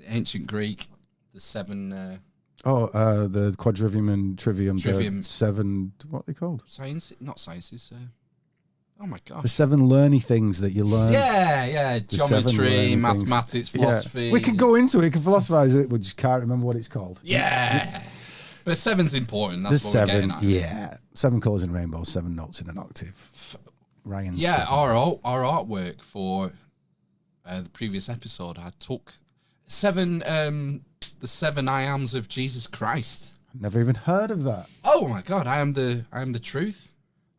ancient Greek, the 7 the quadrivium and trivium. Trivium. The 7, what are they called? not sciences. Oh my god. The 7 learny things that you learn. Yeah. The 7 Geometry, learning mathematics, things. philosophy. Yeah. We can go into it, we can philosophize it, we just can't remember what it's called. Yeah. But 7's important. That's The what 7, we're getting at. yeah. 7 colours in rainbow, 7 notes in an octave. Ryan's Yeah, 7. our artwork for the previous episode, I took 7 the 7 I ams of Jesus Christ. Never even heard of that. Oh my god, I am the truth.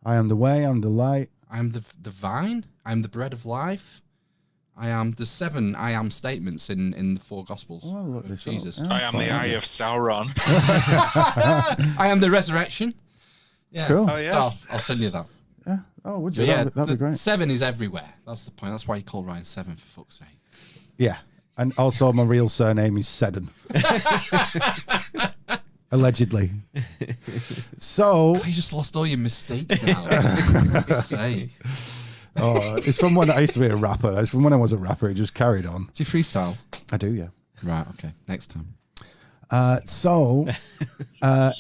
I am the way, I'm the light. I am the vine. I am the bread of life. I am the 7 I am statements in the 4 Gospels. Oh, look this up. Jesus. Yeah, I am the eye of Sauron. I am the resurrection. Yeah. Cool. Oh, yes. I'll send you that. Yeah. Oh, would you? But yeah, That'd be great. 7 is everywhere. That's the point. That's why you call Ryan 7, for fuck's sake. Yeah. And also my real surname is Seddon. Allegedly. So You just lost all your mistakes now. Say. it's from when I used to be a rapper. It's from when I was a rapper. It just carried on. Do you freestyle? I do, yeah. Right, okay. Next time.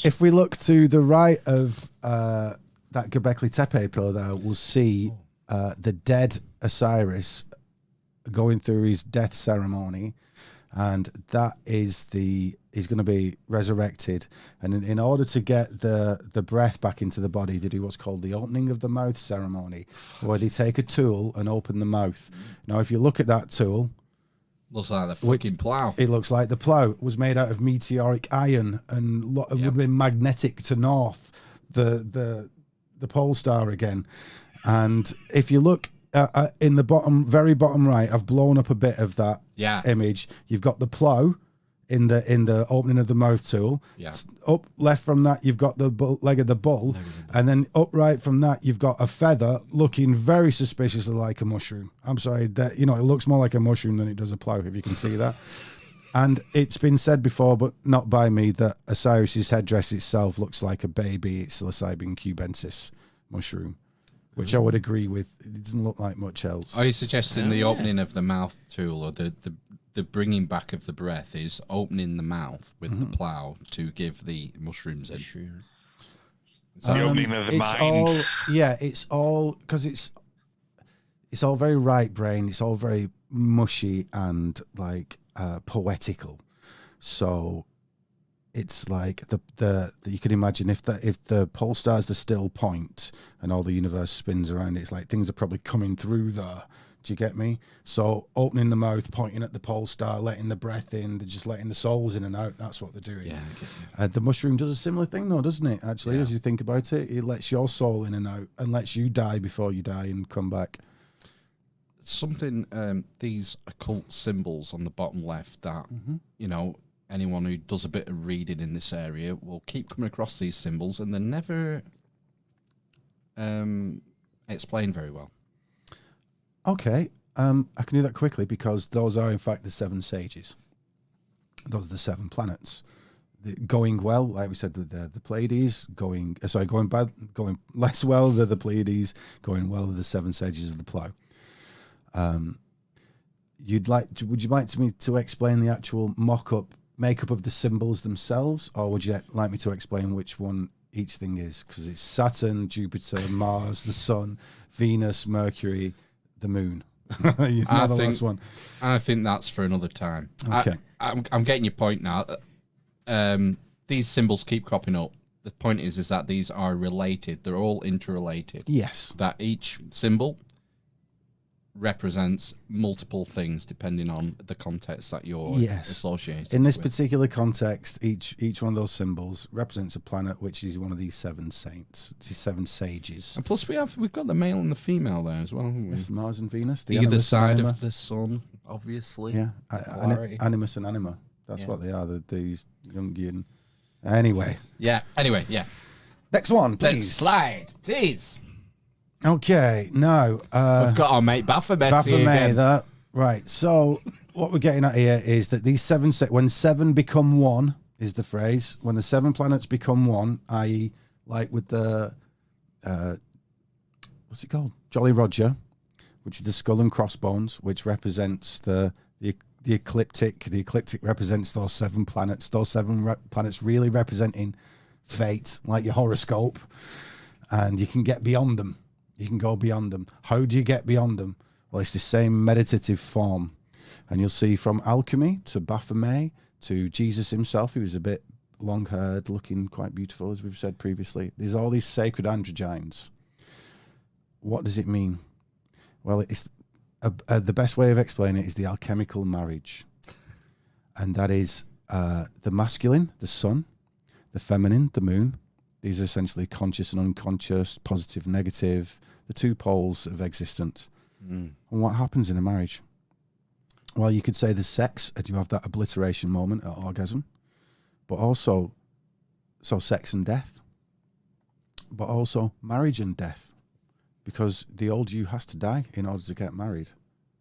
If we look to the right of that Gobekli Tepe pillar there, we'll see the dead Osiris going through his death ceremony, and that is he's going to be resurrected. And in order to get the breath back into the body, they do what's called the opening of the mouth ceremony, where they take a tool and open the mouth. Now, if you look at that tool, Looks like the fucking plough. it looks like the plough. It was made out of meteoric iron and it would have been magnetic to north, the pole star again. And if you look in the very bottom right, I've blown up a bit of that image. You've got the plough in the opening of the mouth tool. Yeah. Up left from that, you've got the leg of the bull. And then up right from that, you've got a feather looking very suspiciously like a mushroom. I'm sorry, that it looks more like a mushroom than it does a plough, if you can see that. And it's been said before, but not by me, that Osiris's headdress itself looks like a baby psilocybin cubensis mushroom, which I would agree with. It doesn't look like much else. Are you suggesting the opening of the mouth tool, or the bringing back of the breath is opening the mouth with the plough to give the mushrooms in? The opening of the mind. It's all because it's all very right brain. It's all very mushy and like poetical. So it's like the you can imagine if the pole star is the still point and all the universe spins around, it's like things are probably coming through there. Do you get me? So opening the mouth, pointing at the pole star, letting the breath in, they're just letting the souls in and out. That's what they're doing. Yeah, I get you. The mushroom does a similar thing though, doesn't it? Actually, as you think about it, it lets your soul in and out and lets you die before you die and come back. Something, these occult symbols on the bottom left that, anyone who does a bit of reading in this area will keep coming across these symbols and they're never explained very well. Okay, I can do that quickly because those are in fact the 7 sages. Those are the 7 planets. Going well, like we said, the Pleiades. Going bad, going less well, they're the Pleiades. Going well, they're the 7 sages of the plough. Would you like me to explain the actual makeup of the symbols themselves, or would you like me to explain which one each thing is? Because it's Saturn, Jupiter, Mars, the Sun, Venus, Mercury, the Moon. Last one. I think that's for another time. Okay. I'm getting your point now. These symbols keep cropping up. The point is that these are related. They're all interrelated. Yes. That each symbol represents multiple things depending on the context that you're associated in this with. particular context, each one of those symbols represents a planet, which is one of these 7 saints, these 7 sages. And plus we've got the male and the female there as well, haven't we? It's Mars and Venus, the either Animus side and of the sun, obviously. Yeah, Animus and Anima. That's what they are. These Jungian. Anyway. Yeah. Next one, please. Let's slide, please. Okay, now we've got our mate Baphomet there. Right, so what we're getting at here is that these 7 when 7 become 1 is the phrase. When the 7 planets become 1, i.e., like with the what's it called? Jolly Roger, which is the skull and crossbones, which represents the ecliptic. The ecliptic represents those 7 planets. Those 7 planets really representing fate, like your horoscope, and you can get beyond them. You can go beyond them. How do you get beyond them? Well, it's the same meditative form. And you'll see from alchemy to Baphomet to Jesus himself, who was a bit long-haired, looking quite beautiful, as we've said previously. There's all these sacred androgynes. What does it mean? Well, it's the best way of explaining it is the alchemical marriage. And that is the masculine, the sun, the feminine, the moon. These are essentially conscious and unconscious, positive, negative, the 2 poles of existence. And what happens in a marriage? Well, you could say there's sex, and you have that obliteration moment at orgasm, but also, sex and death, but also marriage and death, because the old you has to die in order to get married.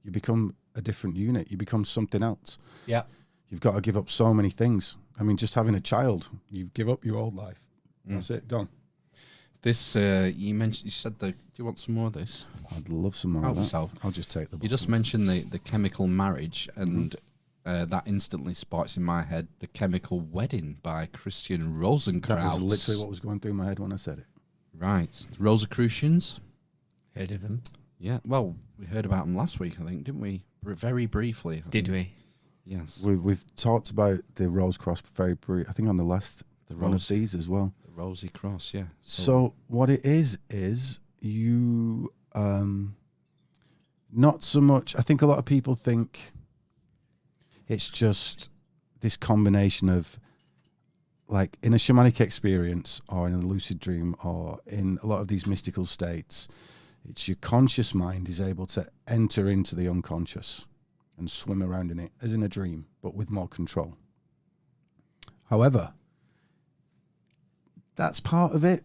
You become a different unit. You become something else. Yeah. You've got to give up so many things. I mean, just having a child, you give up your old life. That's it, gone. This you said do you want some more of this? I'd love some more of that. I'll just take the book. You just mentioned the chemical marriage, and that instantly sparks in my head the Chemical Wedding by Christian Rosenkrantz. That was literally what was going through my head when I said it. Right. Rosicrucians. Heard of them? Yeah, well, we heard about them last week, I think, didn't we? Very briefly. Did we? Yes. We've talked about the Rose Cross very briefly, I think on the last one of these as well. The Rosy Cross, yeah. So what it is you, not so much, I think a lot of people think it's just this combination of, like, in a shamanic experience or in a lucid dream or in a lot of these mystical states, it's your conscious mind is able to enter into the unconscious and swim around in it as in a dream, but with more control. However, that's part of it,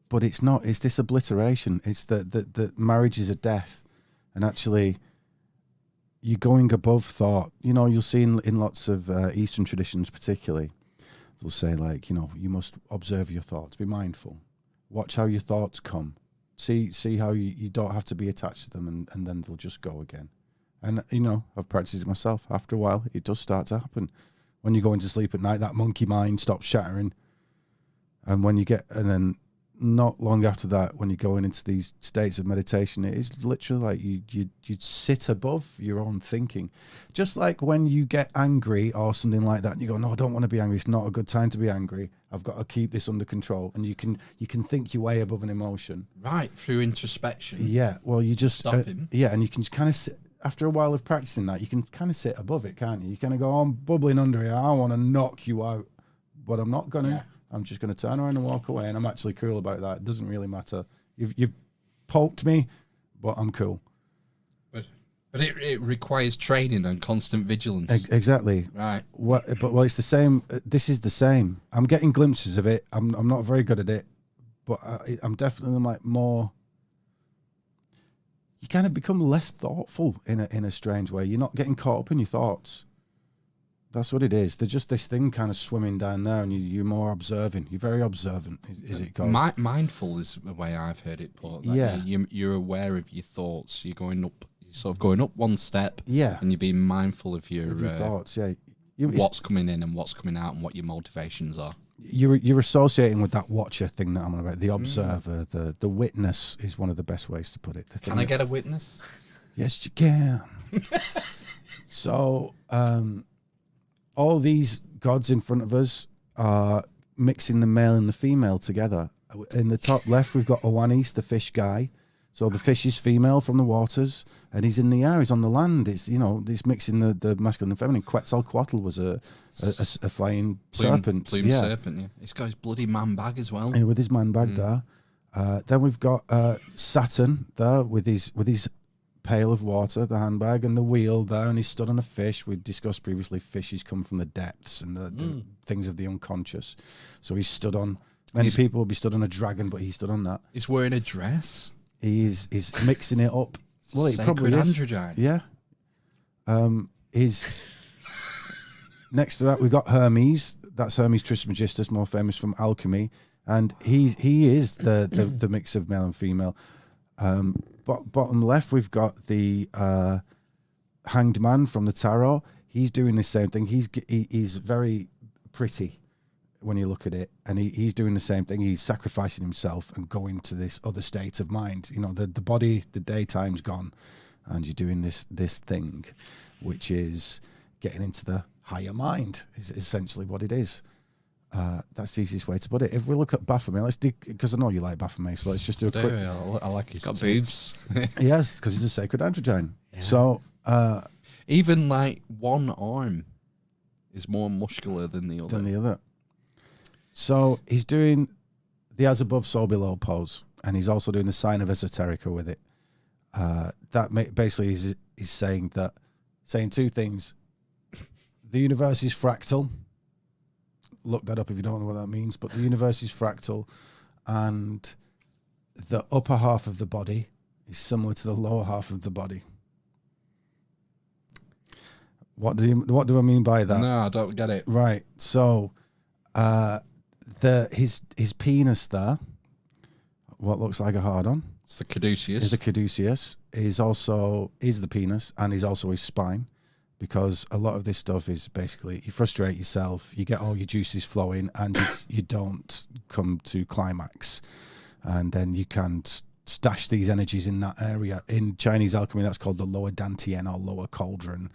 but it's not. It's this obliteration. It's that marriage is a death, and actually you're going above thought. You know, you'll see in lots of Eastern traditions particularly, they'll say, like, you know, you must observe your thoughts, be mindful, watch how your thoughts come, see how you don't have to be attached to them, and then they'll just go again. And, you know, I've practiced it myself. After a while, it does start to happen. When you go into sleep at night, that monkey mind stops shattering. And and then not long after that, when you're going into these states of meditation, it is literally like you sit above your own thinking. Just like when you get angry or something like that, and you go, no, I don't want to be angry. It's not a good time to be angry. I've got to keep this under control. And you can think your way above an emotion. Right, through introspection. Yeah, well, you just... Stop him. Yeah, and you can kind of sit... After a while of practicing that, you can kind of sit above it, can't you? You kind of go, I'm bubbling under here. I want to knock you out, but I'm not going to. Yeah. I'm just going to turn around and walk away, and I'm actually cool about that. It doesn't really matter. You've poked me, but I'm cool. But it requires training and constant vigilance. Exactly. Right. Well, it's the same. This is the same. I'm getting glimpses of it. I'm not very good at it, but I'm definitely like more... You kind of become less thoughtful in a strange way. You're not getting caught up in your thoughts. That's what it is. They're just this thing kind of swimming down there, and you're more observing. You're very observant, is it goes. Mindful is the way I've heard it put. Like yeah. You're aware of your thoughts. You're sort of going up one step. Yeah. And you're being mindful of your thoughts, yeah. What's coming in and what's coming out and what your motivations are. You're associating with that watcher thing that I'm on about. The observer, the witness is one of the best ways to put it. Can I get a witness? Yes, you can. So, all these gods in front of us are mixing the male and the female together. In the top left, we've got Owanis, the fish guy. So the fish is female from the waters, and he's in the air. He's on the land. It's, you know, he's mixing the masculine and feminine. Quetzalcoatl was a flying serpent. Plume serpent, yeah. He's got his bloody man bag as well. And with his man bag there. Then we've got Saturn there with his pail of water, the handbag, and the wheel there, and he's stood on a fish. We discussed previously fishes come from the depths and the things of the unconscious. So he's stood on... Many people will be stood on a dragon, but he stood on that. He's wearing a dress. He's mixing it up. Well, it probably is. Androgyne. Yeah. Next to that, we've got Hermes. That's Hermes Trismegistus, more famous from alchemy, and he is the mix of male and female. Bottom left, we've got the Hanged Man from the Tarot. He's doing the same thing. He's very pretty when you look at it, and he's doing the same thing. He's sacrificing himself and going to this other state of mind. You know, the body, the daytime's gone, and you're doing this thing, which is getting into the higher mind, is essentially what it is. That's the easiest way to put it. If we look at Baphomet, let's do, because I know you like Baphomet, so let's just do a quick... I like his got boobs. Yes, because he's a sacred androgyne. Yeah. So... even like one arm is more muscular than the other. So he's doing the as above, so below pose, and he's also doing the sign of esoterica with it. That basically is saying two things. The universe is fractal. Look that up if you don't know what that means, but the universe is fractal, and the upper half of the body is similar to the lower half of the body. What do I mean by that? No, I don't get it. Right. So, his penis there, what looks like a hard-on, It's the caduceus. is the caduceus. Is the penis, and is also his spine, because a lot of this stuff is basically you frustrate yourself, you get all your juices flowing, and you don't come to climax, and then you can stash these energies in that area. In Chinese alchemy, that's called the lower dantian or lower cauldron.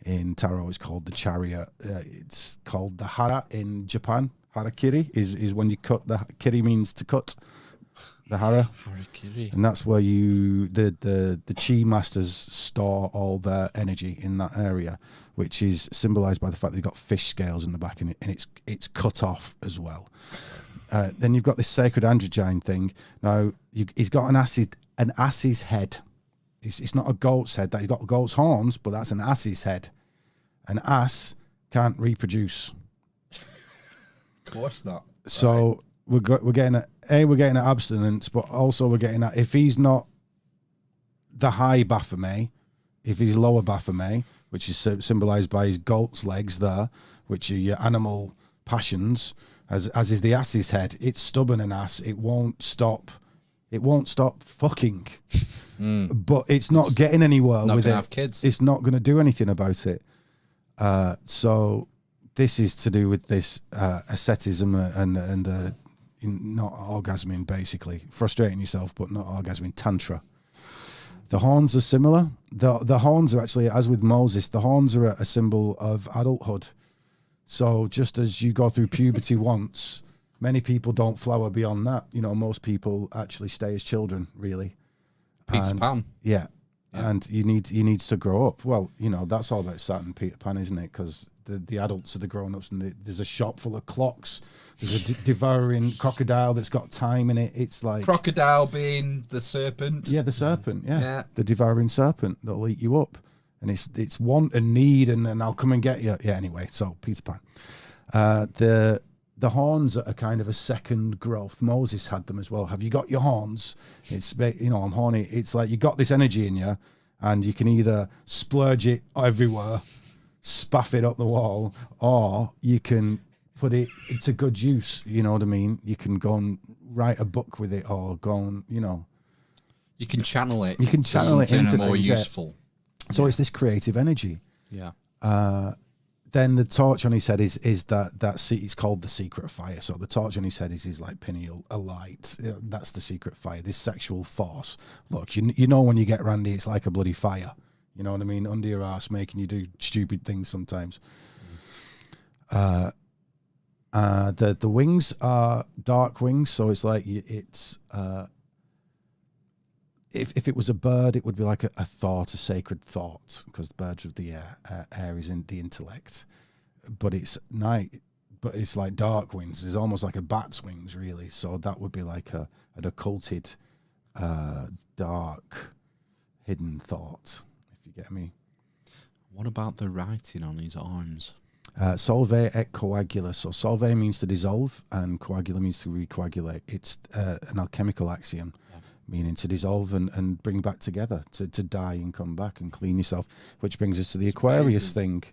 In tarot, it's called the chariot. It's called the hara in Japan. Harakiri is when you cut. The kiri means to cut. The hara. Harakiri. And that's where the chi masters store all their energy in that area, which is symbolized by the fact they've got fish scales in the back, and it's cut off as well. Then you've got this sacred androgyne thing. Now he's got an ass's head. It's not a goat's head. He's got goat's horns, but that's an ass's head. An ass can't reproduce. Of course not. So we're getting at abstinence, but also we're getting at, if he's not the high Baphomet, if he's lower Baphomet, which is symbolized by his goat's legs there, which are your animal passions, as is the ass's head. It's stubborn, an ass. It won't stop fucking. But it's not getting anywhere Not with gonna it. have kids. It's not going to do anything about it. So this is to do with this asceticism and the not orgasming, basically frustrating yourself, but not orgasming. Tantra. The horns are similar. The horns are actually, as with Moses, the horns are a symbol of adulthood. So just as you go through puberty once, many people don't flower beyond that. Most people actually stay as children, really. Peter Pan. Yeah. And he needs to grow up. Well, that's all about Saturn and Peter Pan, isn't it? Because the adults are the grown-ups, and there's a shop full of clocks. There's a devouring crocodile that's got time in it. It's like... Crocodile being the serpent. Yeah, the serpent, yeah. Yeah. The devouring serpent that'll eat you up. And it's want and need, and I'll come and get you. Yeah, anyway, so Peter Pan. The horns are kind of a second growth. Moses had them as well. Have you got your horns? It's, I'm horny. It's like you got this energy in you, and you can either splurge it everywhere, spaff it up the wall, or you can put it into good use. You know what I mean? You can go and write a book with it, or go and, You can channel it. You can channel it into more things, yeah. useful. So it's this creative energy. Yeah. Then the torch on his head is that it's called the secret of fire. So the torch on his head is like pineal, a light. That's the secret fire. This sexual force. Look, you know when you get randy, it's like a bloody fire. You know what I mean? Under your ass, making you do stupid things sometimes. The wings are dark wings, so it's like it's. If it was a bird, it would be like a thought, a sacred thought, because the birds of the air, air is in the intellect. But it's night, but it's like dark wings. It's almost like a bat's wings, really. So that would be like an occulted, dark, hidden thought, if you get me. What about the writing on his arms? Solve et coagula. So solve means to dissolve, and coagula means to recoagulate. It's an alchemical axiom. Meaning to dissolve and bring back together, to die and come back and clean yourself, which brings us to the Aquarius thing.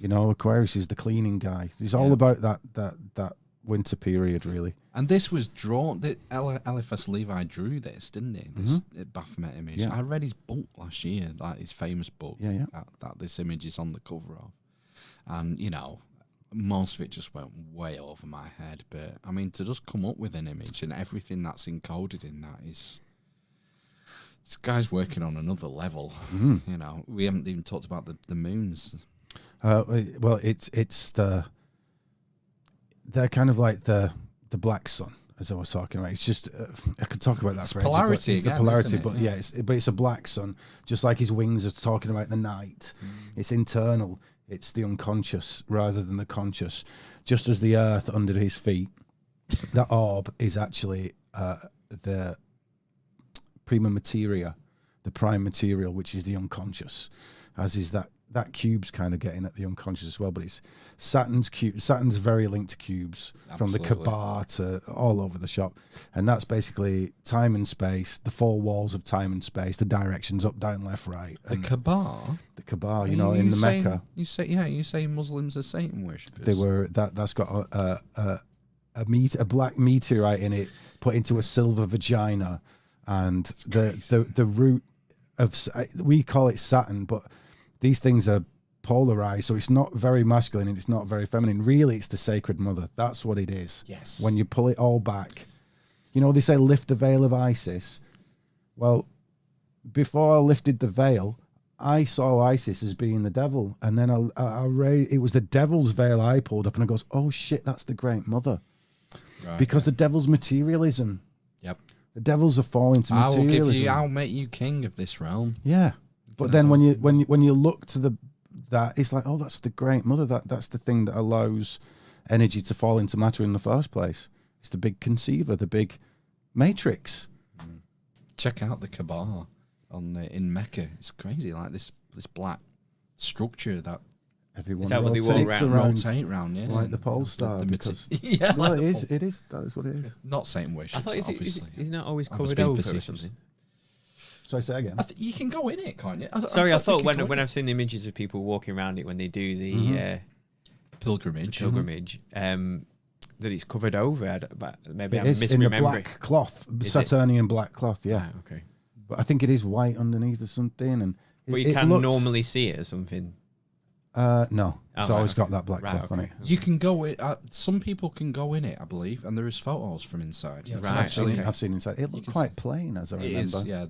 Aquarius is the cleaning guy. It's all about that winter period, really. And this was drawn, Eliphas Levi drew this, didn't he? This Baphomet image. Yeah. I read his book last year, like his famous book, Yeah. that this image is on the cover of. And, most of it just went way over my head. But, I mean, to just come up with an image and everything that's encoded in that is... This guy's working on another level. We haven't even talked about the moons. Well, it's they're kind of like the black sun, as I was talking about. It's just I could talk about that It's for ages, polarity it's again, the polarity, isn't it? but yeah, it's a black sun, just like his wings are talking about the night. It's internal. It's the unconscious rather than the conscious. Just as the earth under his feet, that orb is actually the prima materia, the prime material, which is the unconscious, as is that that cube's kind of getting at the unconscious as well, but it's Saturn's cube. Saturn's very linked to cubes, from the Absolutely. Kaaba to all over the shop, and that's basically time and space, the four walls of time and space, the directions up, down, left, right. The and Kaaba. the Kaaba, Are you know, in the saying- Mecca, You say Muslims are Satan worshippers. they were that's got a black meteorite in it, put into a silver vagina, and the root of, we call it Saturn, but these things are polarized, so it's not very masculine and it's not very feminine. Really, it's the sacred mother. That's what it is. Yes. When you pull it all back, you know, they say lift the veil of Isis. Well, before I lifted the veil, I saw Isis as being the devil, and then it was the devil's veil I pulled up, and I goes, oh shit, that's the great mother. Right, Because the devil's materialism. Yep. The devils are falling to materialism. I'll make you king of this realm. Yeah, but then when you look to that, it's like, oh, that's the great mother. That's the thing that allows energy to fall into matter in the first place. It's the big conceiver, the big matrix. Check out the Kaaba in Mecca. It's crazy, like this black structure that Everyone Is that what they walk rotates around? rotate round, yeah, like the pole star. The because yeah, well, like it the is. pole- It is. That is what it is. Not Satan I worships, thought obviously. he's not always I was covered being over or facetious. something. So I say again. You can go in it, can't you? Sorry, I you thought could when go in when it. I've seen images of people walking around it when they do the pilgrimage, pilgrimage, that it's covered over. But maybe It I'm is in misremembering. the black cloth, Is it? Saturnian black cloth. Yeah, Right, okay. but I think it is white underneath or something, and But it you can looks, normally see it or something. No, Oh, it's right, always okay. got that black Right, cloth on okay. it. You can go in. Some people can go in it, I believe, and there is photos from inside. Yeah, Right, Actually, I've seen inside. It looked can quite see. plain, as I it remember. is. Yeah,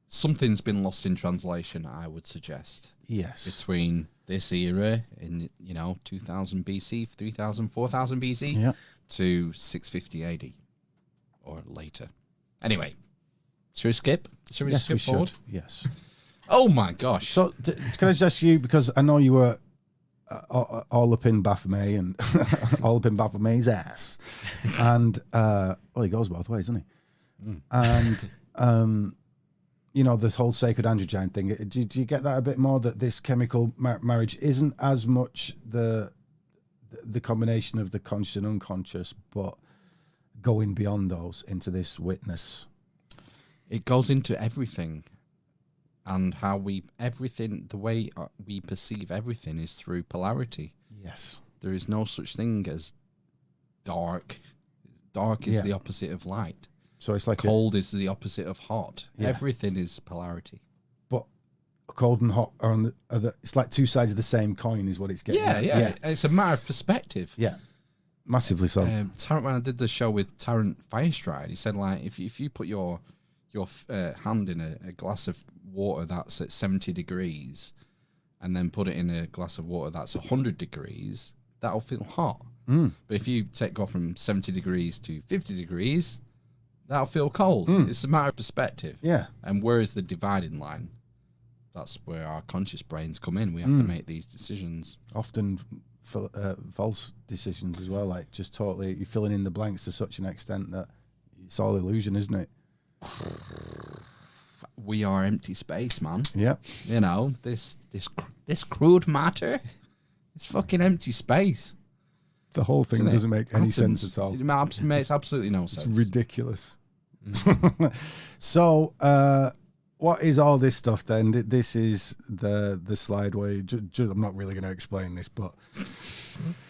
something's been lost in translation, I would suggest, Yes. between this era in 2000 BC, 3000, 4000 BC Yeah. to 650 AD or later. Anyway, should we skip? Should we Yes, skip we forward? should. Yes. Oh my gosh! So, can I just ask you, because I know you were all up in Baphomet and all up in Baphomet's ass, and he goes both ways, doesn't he? And this whole sacred androgyne thing. Do you get that a bit more? That this chemical marriage isn't as much the combination of the conscious and unconscious, but going beyond those into this witness. It goes into everything, and the way we perceive everything is through polarity. Yes. There is no such thing as dark. Dark is Yeah. the opposite of light. So it's like Cold is the opposite of hot. Yeah. Everything is polarity. but cold and hot are it's like two sides of the same coin, is what it's getting. Yeah, at. yeah. It's a matter of perspective. Yeah. Massively so. Tarrant, when I did the show with Tarrant Firestride, he said, like, if you put your hand in a glass of water that's at 70 degrees and then put it in a glass of water that's 100 degrees, that'll feel hot. But if you go from 70 degrees to 50 degrees, that'll feel cold. It's a matter of perspective. Yeah. And where is the dividing line? That's where our conscious brains come in. We have to make these decisions. Often false decisions as well, like just totally you're filling in the blanks to such an extent that it's all illusion, isn't it? We are empty space, man. Yeah. This crude matter, it's fucking empty space. The whole thing Isn't it? doesn't make any Atoms. sense at all. It makes absolutely no It's sense. ridiculous. So, what is all this stuff then? This is the slide where I'm not really going to explain this, but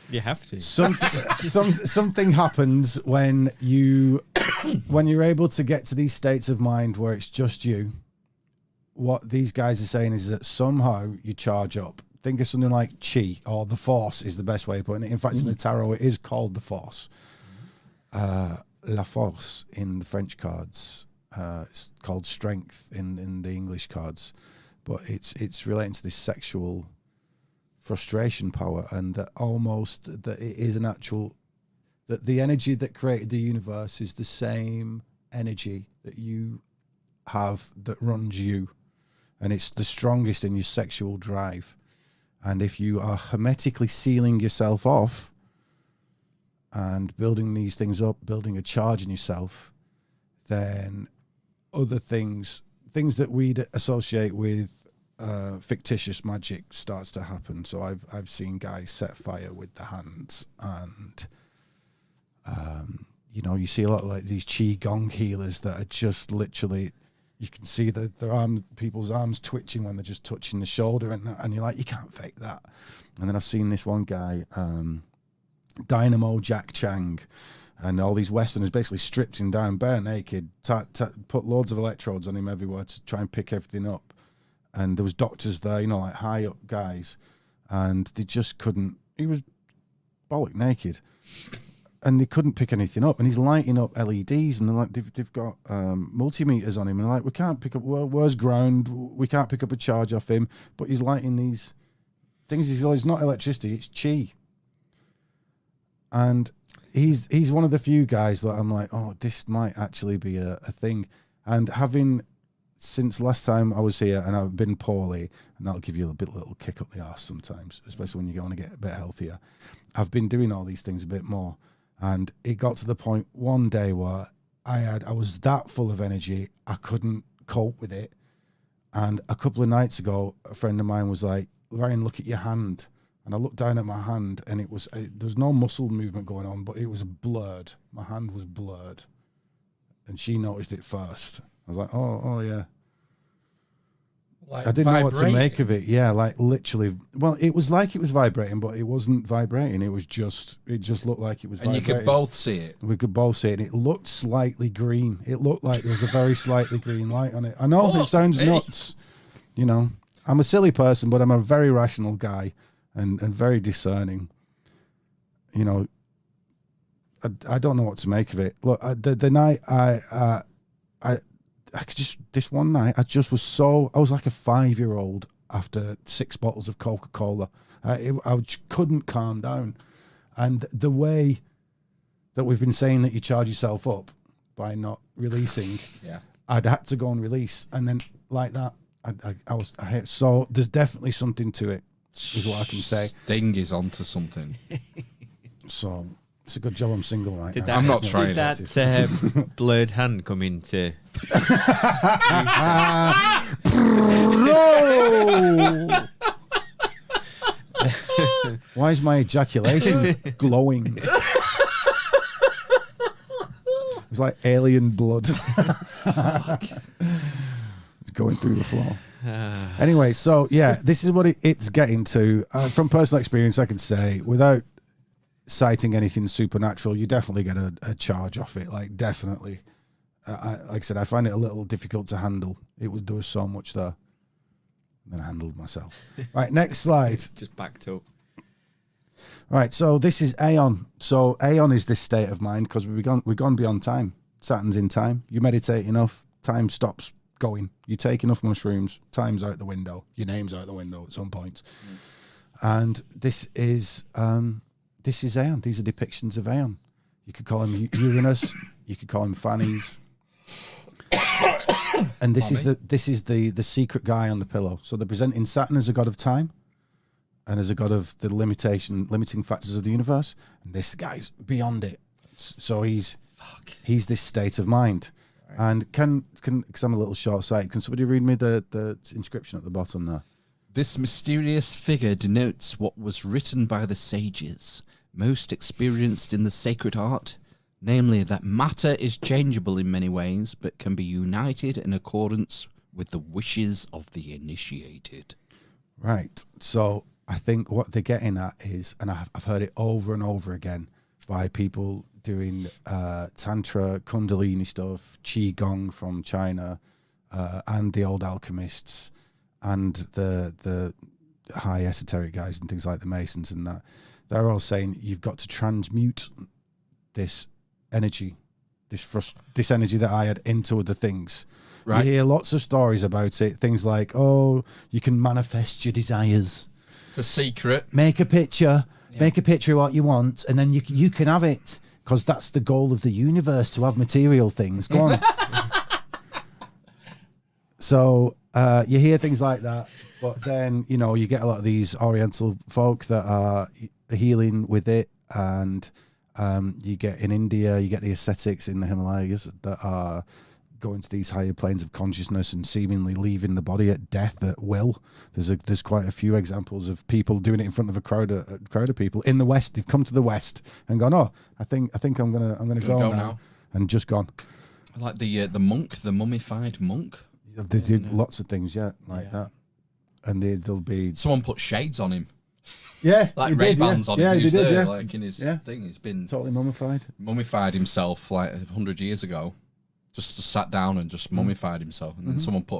You have to. something happens when you're able to get to these states of mind where it's just you. What these guys are saying is that somehow you charge up. Think of something like chi, or the force is the best way of putting it. In fact, in the tarot, it is called the force. La force in the French cards. It's called strength in the English cards. But it's relating to this sexual frustration power, and that it is an actual, that the energy that created the universe is the same energy that you have that runs you, and it's the strongest in your sexual drive. And if you are hermetically sealing yourself off and building these things up, building a charge in yourself, then other things that we'd associate with fictitious magic starts to happen. So I've seen guys set fire with the hands, and you know, you see a lot of like these qigong healers that are just literally, you can see people's arms twitching when they're just touching the shoulder and that, and you're like, you can't fake that. And then I've seen this one guy, Dynamo Jack Chang, and all these Westerners basically stripped him down bare naked, put loads of electrodes on him everywhere to try and pick everything up. And there was doctors there, you know, like high up guys, and they just couldn't. He was bollock naked, and they couldn't pick anything up. And he's lighting up LEDs, and they're like, they've got multimeters on him, and they're like, we can't pick up. Where's ground? We can't pick up a charge off him. But he's lighting these things. He's like, it's not electricity, it's chi. And he's one of the few guys that I'm like, oh, this might actually be a thing. And having, since last time I was here and I've been poorly, and that'll give you a little kick up the arse sometimes, especially when you want to get a bit healthier. I've been doing all these things a bit more. And it got to the point one day where I was that full of energy, I couldn't cope with it. And a couple of nights ago, a friend of mine was like, Ryan, look at your hand. And I looked down at my hand, and there was no muscle movement going on, but it was blurred. My hand was blurred. And she noticed it first. I was like, oh yeah. Like I didn't know what to vibrating. make of it. Yeah, like literally. Well, it was like it was vibrating, but it wasn't vibrating. It just looked like it was And vibrating. you could both see it. We could both see it. And it looked slightly green. It looked like there was a very slightly green light on it. I know it sounds nuts. You know, I'm a silly person, but I'm a very rational guy and very discerning. You know, I don't know what to make of it. Look, the night I could just, this one night, I was like a 5-year-old after 6 bottles of Coca-Cola. I just couldn't calm down. And the way that we've been saying that you charge yourself up by not releasing, Yeah. I'd had to go and release. And then like that, so there's definitely something to it, is what I can say. Sting is onto something. So it's a good job I'm single right Did now. that, I'm not trying Did that blurred hand come into? Why is my ejaculation glowing? It's like alien blood. It's going through the floor. Anyway, so yeah, this is what it's getting to. From personal experience, I can say, without citing anything supernatural, you definitely get a charge off it. Like, definitely. Like I said, I find it a little difficult to handle. There was so much there. And then I handled myself. Right, next slide. Just backed up. Right, so this is Aeon. So Aeon is this state of mind because we've gone beyond time. Saturn's in time. You meditate enough, time stops going. You take enough mushrooms, time's out the window. Your name's out the window at some point. And this is Aeon. These are depictions of Aeon. You could call him Uranus. You could call him Fanny's. And this is the secret guy on the pillow. So they're presenting Saturn as a god of time and as a god of the limiting factors of the universe. And this guy's beyond it. So he's this state of mind. Right. And can because I'm a little short-sighted, can somebody read me the inscription at the bottom there? This mysterious figure denotes what was written by the sages, most experienced in the sacred art, namely that matter is changeable in many ways, but can be united in accordance with the wishes of the initiated. Right. So I think what they're getting at is, and I've heard it over and over again by people doing Tantra, Kundalini stuff, Qigong from China, and the old alchemists, and the high esoteric guys and things like the Masons and that. They're all saying you've got to transmute this energy, this energy that I had into other things. Right. You hear lots of stories about it. Things like, oh, you can manifest your desires. The secret. Make a picture of what you want, and then you can have it, because that's the goal of the universe, to have material things. Go on. So you hear things like that, but then, you get a lot of these Oriental folk that are healing with it, and you get in India, you get the ascetics in the Himalayas that are going to these higher planes of consciousness and seemingly leaving the body at death at will. There's quite a few examples of people doing it in front of a crowd of people in the West. They've come to the West and gone, oh, I think I'm gonna go now, and just gone. Like the monk, the mummified monk. They did lots of things, like that, and there'll be someone put shades on him. Yeah, like Ray-Bans on him. Yeah, he did. Yeah, like in his thing. He's been totally mummified himself like 100 years ago. Just sat down and just mummified himself, and then someone put